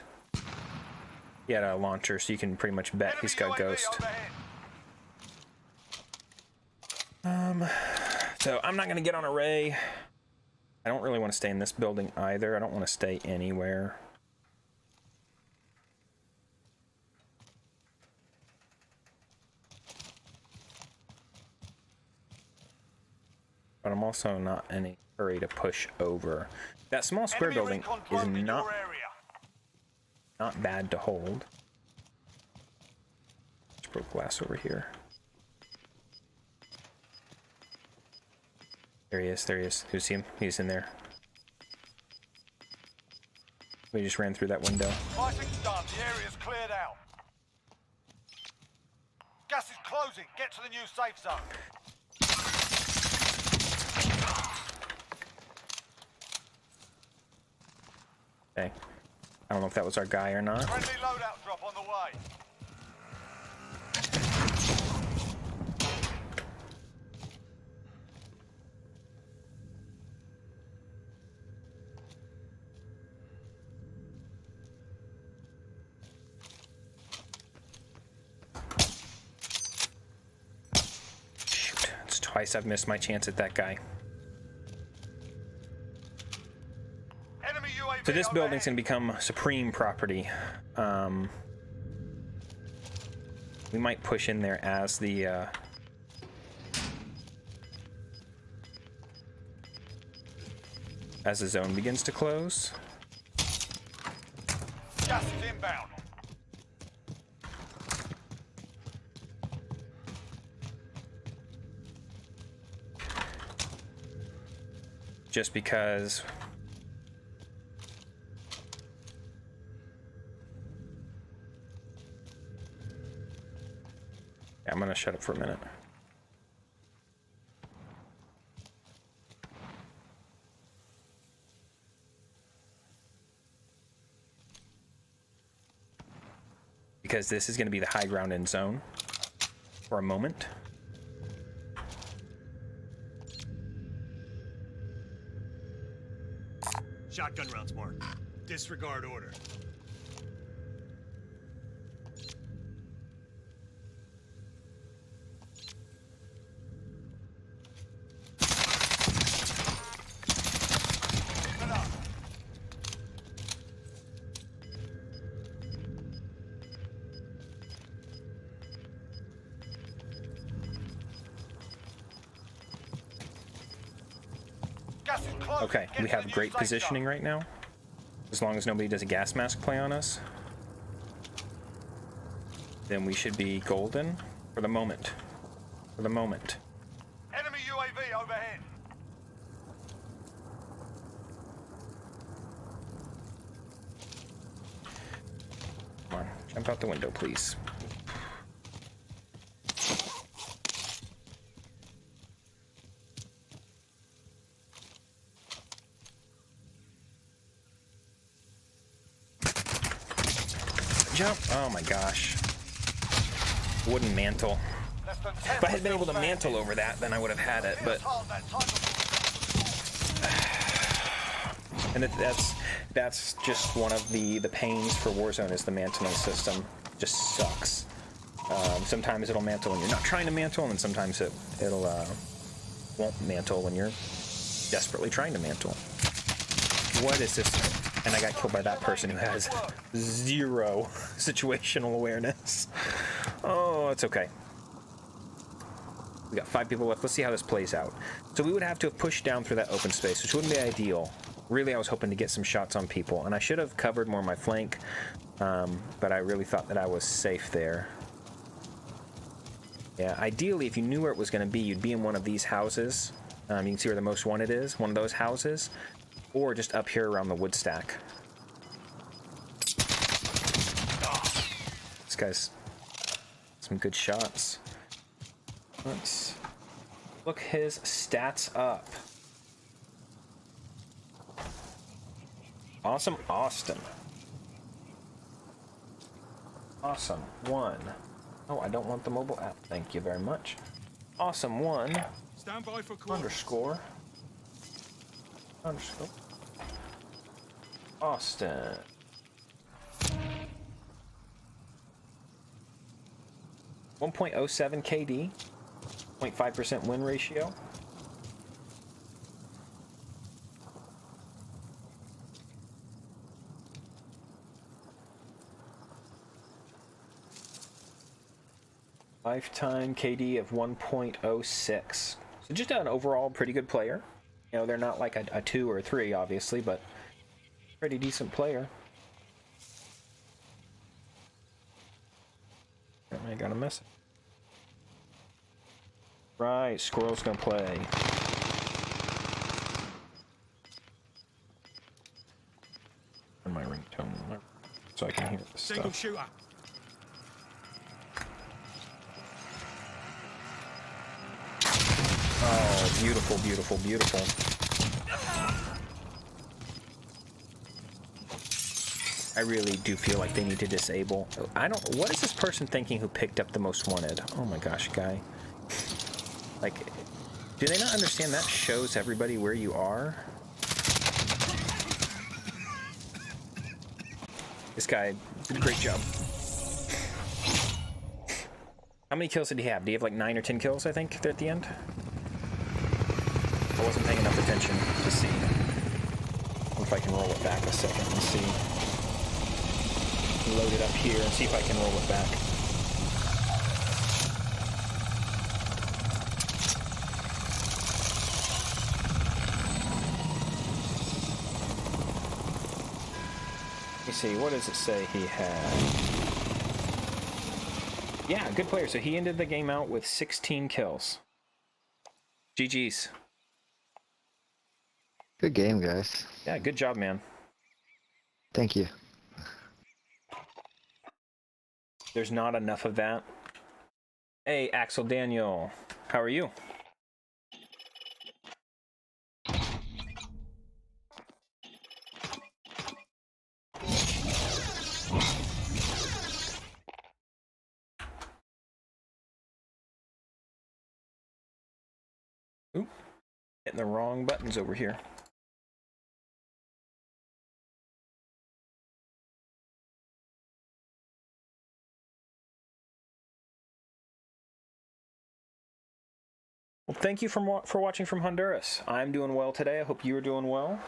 He had a launcher, so you can pretty much bet he's got ghost. So I'm not gonna get on array. I don't really want to stay in this building either. I don't want to stay anywhere. But I'm also not in a hurry to push over. That small square building is not bad to hold. Just broke glass over here. There he is, there he is. You see him? He's in there. We just ran through that window. Fighting's done. The area's cleared out. Gas is closing. Get to the new safe zone. Okay. I don't know if that was our guy or not. Friendly loadout drop on the way. twice I've missed my chance at that guy. Enemy UAV So this building's overhead. gonna become supreme property. We might push in there as the zone begins to close. Gas is inbound. Just because yeah, I'm gonna shut up for a minute. Because this is going to be the high ground end zone for a moment. Shotgun rounds marked. Disregard order. Gas is close. Okay, Get we to have the new great safe positioning zone. right now. As long as nobody does a gas mask play on us, then we should be golden for the moment. For the moment. Enemy UAV overhead. Come on, jump out the window, please. Jump! Oh my gosh. Wooden mantle. Less than 10 If I had been still able to standing. mantle over that, then I would have had it, but... Hard that type of- And that's just one of the pains for Warzone is the mantling system. Just sucks. Sometimes it'll mantle when you're not trying to mantle, and then sometimes it'll won't mantle when you're desperately trying to mantle. What is this? And I got killed by that person who has zero situational awareness. Oh, it's okay. We got 5 people left. Let's see how this plays out. So we would have to have pushed down through that open space, which wouldn't be ideal. Really, I was hoping to get some shots on people, and I should have covered more of my flank, but I really thought that I was safe there. Yeah, ideally, if you knew where it was going to be, you'd be in one of these houses. You can see where the most wanted is, one of those houses, or just up here around the wood stack. This guy's some good shots. Let's look his stats up. Awesome Austin. Awesome 1. Oh, I don't want the mobile app. Thank you very much. Awesome 1 Stand by for call. underscore Austin. .07 KD, 0.5% win ratio. Lifetime KD of 1.06. So just an overall pretty good player. You know, they're not like a 2 or a 3, obviously, but pretty decent player. I got a message. Right, Squirrel's gonna play. And my ringtone, so I can hear this Single stuff. shooter. Oh, beautiful, beautiful, beautiful. I really do feel like they need to disable. What is this person thinking who picked up the most wanted? Oh my gosh, guy. Like, do they not understand that shows everybody where you are? This guy did a great job. How many kills did he have? Did he have like 9 or 10 kills, I think, there at the end? I wasn't paying enough attention to see. If I can roll it back a second and see. Load it up here and see if I can roll it back. Let me see, what does it say he had? Yeah, good player. So he ended the game out with 16 kills. GG's. Good game, guys. Yeah, good job, man. Thank you. There's not enough of that. Hey, Axel Daniel, how are you? Oop, hitting the wrong buttons over here. Well, thank you for watching from Honduras. I'm doing well today. I hope you are doing well.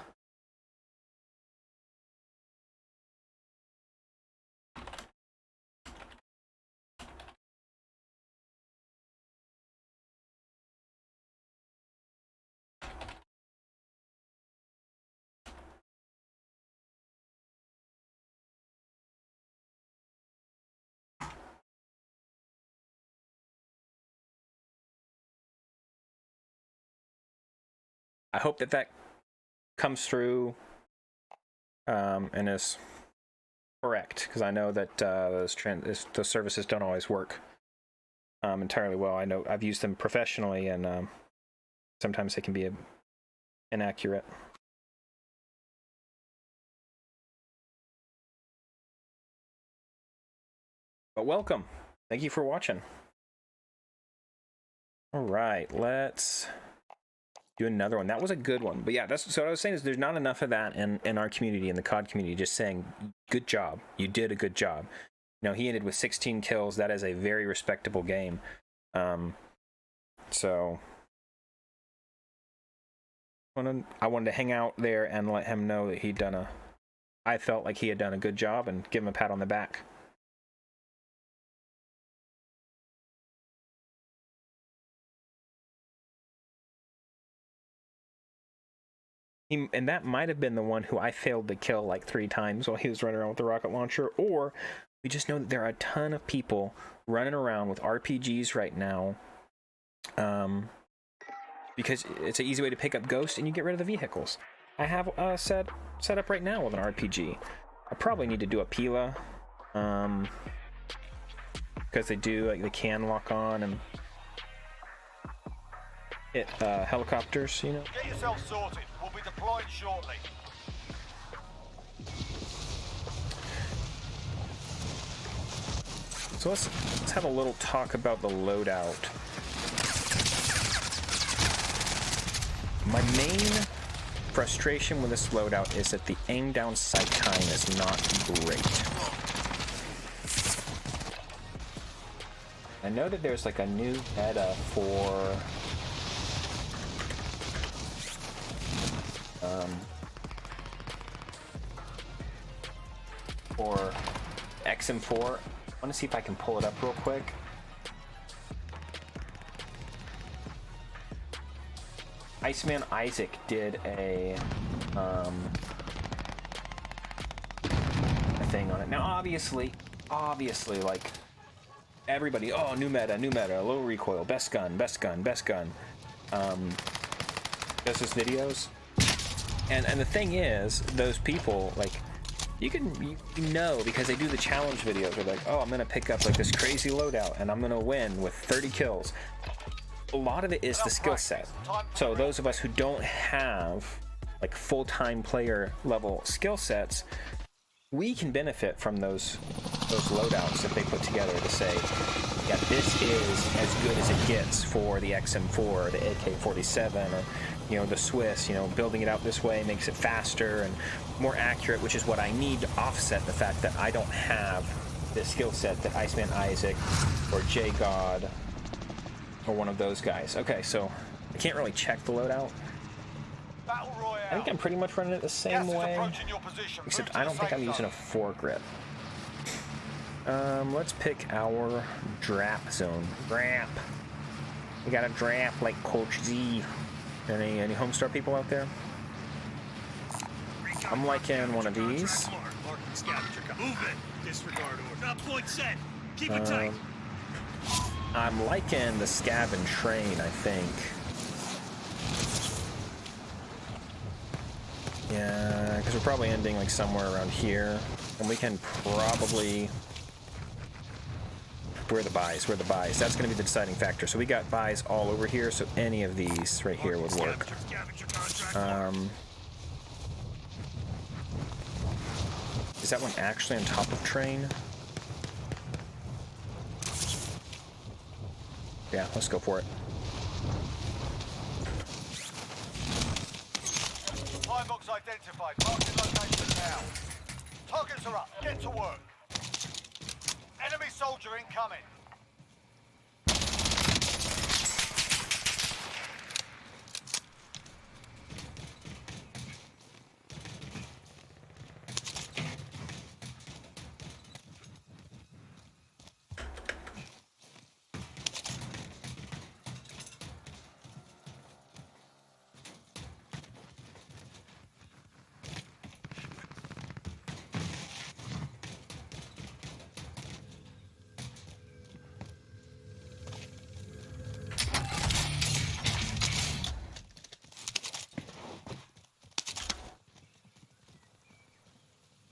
I hope that comes through and is correct, because I know that those services don't always work entirely well. I know I've used them professionally, and sometimes they can be inaccurate. But welcome. Thank you for watching. All right, let's do another one. That was a good one. But yeah, that's so what I was saying is there's not enough of that in our community, in the COD community, just saying, good job. You did a good job. You know, he ended with 16 kills. That is a very respectable game. So I wanted to hang out there and let him know that I felt like he had done a good job, and give him a pat on the back. And that might have been the one who I failed to kill like 3 times while he was running around with the rocket launcher. Or we just know that there are a ton of people running around with RPGs right now, because it's an easy way to pick up ghosts and you get rid of the vehicles. I have set up right now with an RPG. I probably need to do a Pila, because they can lock on and hit helicopters, you know. Get yourself sorted. We'll be deployed shortly. So let's have a little talk about the loadout. My main frustration with this loadout is that the aim down sight time is not great. I know that there's like a new meta for XM4. I want to see if I can pull it up real quick. Iceman Isaac did a thing on it. Now, obviously, like everybody, oh, new meta, low recoil, best gun. Does his videos, and the thing is, those people, like, you know, because they do the challenge videos. They're like, oh, I'm gonna pick up like this crazy loadout and I'm gonna win with 30 kills. A lot of it is the skill set. So those of us who don't have like full-time player level skill sets, we can benefit from those loadouts that they put together to say, yeah, this is as good as it gets for the XM4, the AK-47, or, you know, the Swiss. You know, building it out this way makes it faster and more accurate, which is what I need to offset the fact that I don't have the skill set that Iceman Isaac or J God or one of those guys. Okay, so I can't really check the loadout. Battle Royale. I think I'm pretty much running it the same Gas is way, approaching your position. except Move to I the don't think safe I'm using a zone. foregrip. Let's pick our drap zone. Drap. We got a drap like Coach Z. Any Homestar people out there? I'm liking one of these. Marking scavenger count. Move it. Disregard order. Drop point set. Keep it tight. I'm liking the scav and train, I think. Yeah, because we're probably ending like somewhere around here. And we can probably... Where are the buys? Where are the buys? That's going to be the deciding factor. So we got buys all over here, so any of these right here would work. Scavenger contract. Is that one actually on top of train? Yeah, let's go for it. Time box identified. Marking location now. Targets are up. Get to work. Enemy soldier incoming.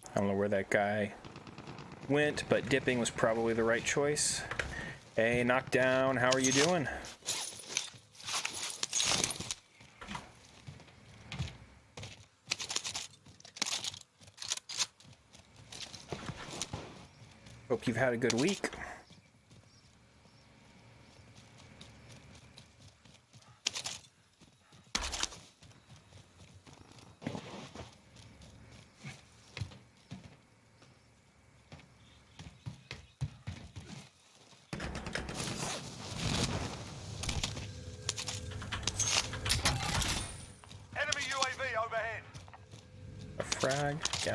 I don't know where that guy went, but dipping was probably the right choice. Hey, Knockdown, how are you doing? Hope you've had a good week. Frag, yeah.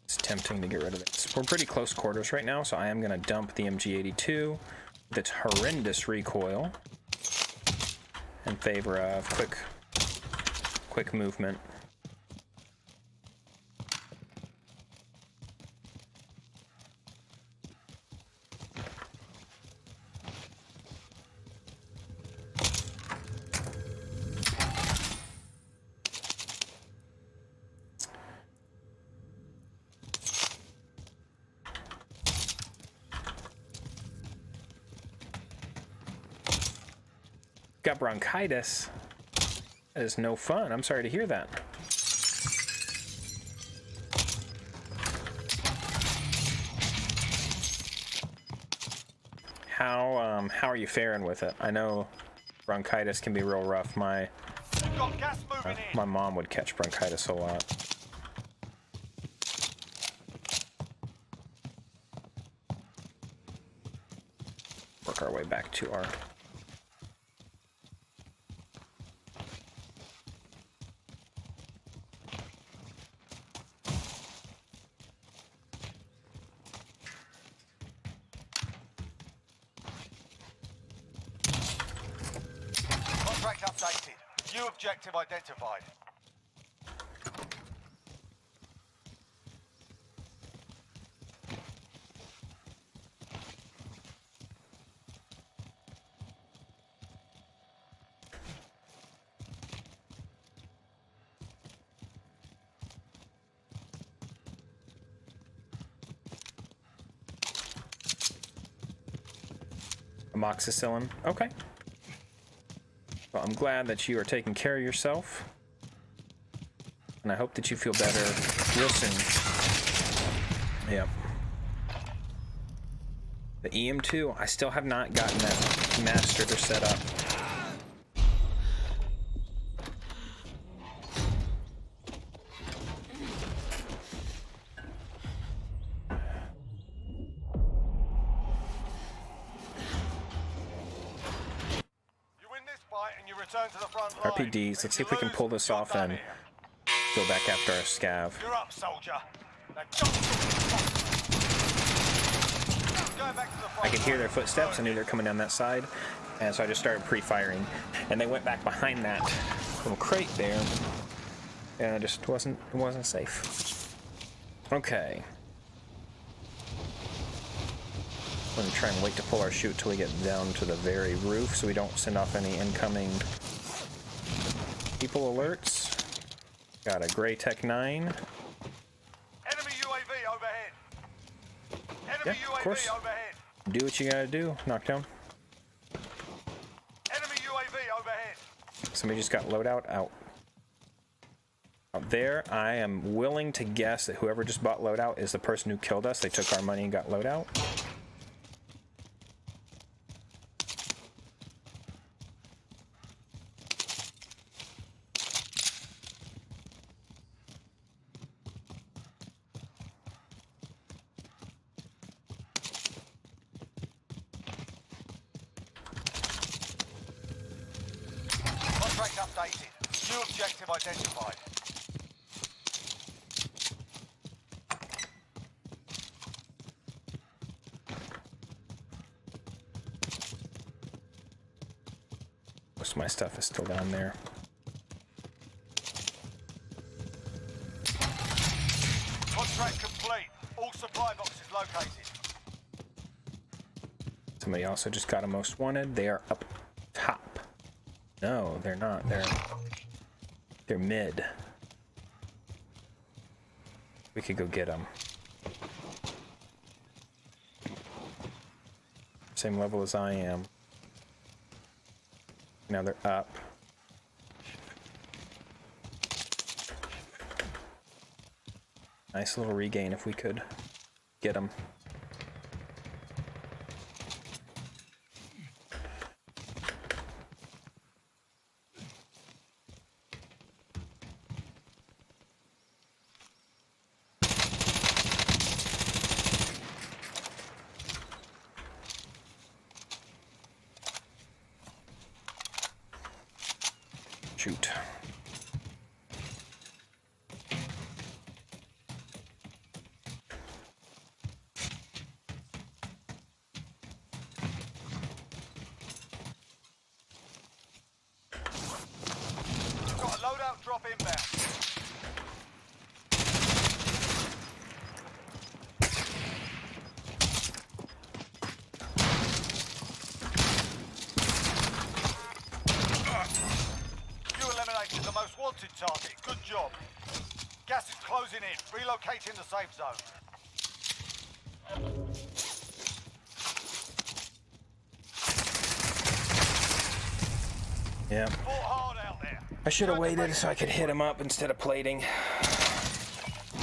It's tempting to get rid of this. We're pretty close quarters right now, so I am going to dump the MG82 with its horrendous recoil in favor of quick movement. Got bronchitis. That is no fun. I'm sorry to hear that. How are you faring with it? I know bronchitis can be real rough. My mom would catch bronchitis a lot. Work our way back to our updated. New objective identified. amoxicillin. Okay. Well, I'm glad that you are taking care of yourself, and I hope that you feel better real soon. Yep. The EM2, I still have not gotten that mastered or set up. return to the front line. RPDs. Let's see if we can pull this You're off done and here. go back after our scav. You're up, soldier. Now jump. Going back to the front I could hear line. their footsteps. I knew they were coming down that side, and so I just started pre-firing. And they went back behind that little crate there, and it just wasn't safe. Okay. I'm gonna try and wait to pull our chute till we get down to the very roof, so we don't send off any incoming people alerts. Got a Gray Tech 9. Enemy UAV overhead. Enemy Yeah, of UAV course. overhead. Do what you gotta do. Knockdown. Enemy UAV overhead. Somebody just got loadout out there. I am willing to guess that whoever just bought loadout is the person who killed us. They took our money and got loadout. Contract updated. New objective identified. Most of my stuff is still down there. Contract complete. All supply boxes located. Somebody also just got a most wanted. They are up top. No, they're not. They're mid. We could go get them. Same level as I am. Now they're up. Nice little regain if we could get them. Shoot. Got a loadout drop inbound. You eliminated the most wanted target. Good job. Gas is closing in. Relocating the safe zone. Yeah. Fought hard out there. I should have waited so I could hit him up instead of plating.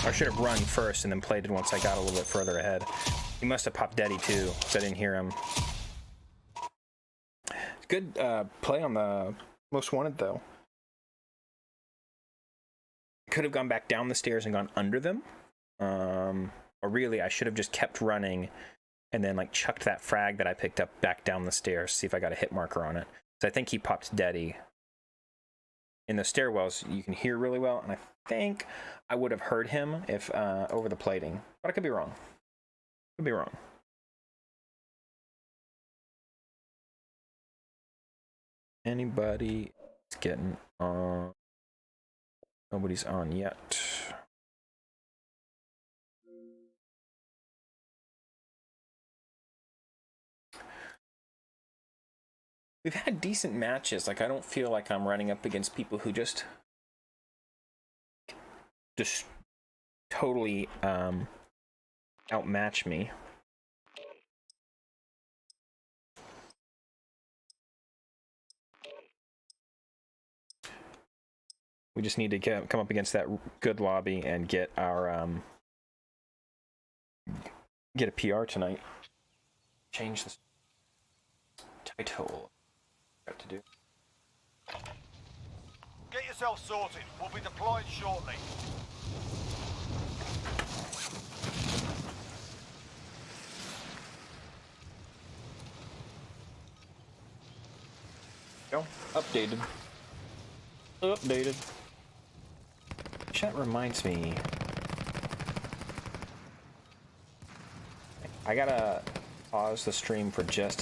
I should have run first and then plated once I got a little bit further ahead. He must have popped Daddy too, so I didn't hear him. Good play on the most wanted though. Could have gone back down the stairs and gone under them. Or really, I should have just kept running and then like chucked that frag that I picked up back down the stairs, see if I got a hit marker on it. So I think he popped Daddy. In the stairwells, you can hear really well, and I think I would have heard him if over the plating. But I could be wrong. Could be wrong. Anybody is getting on? Nobody's on yet. We've had decent matches. Like, I don't feel like I'm running up against people who just totally outmatch me. We just need to come up against that good lobby and get our get a PR tonight. Change the title. What to do? Get yourself sorted. We'll be deploying shortly. Go. Updated. Updated. That reminds me. I gotta pause the stream for just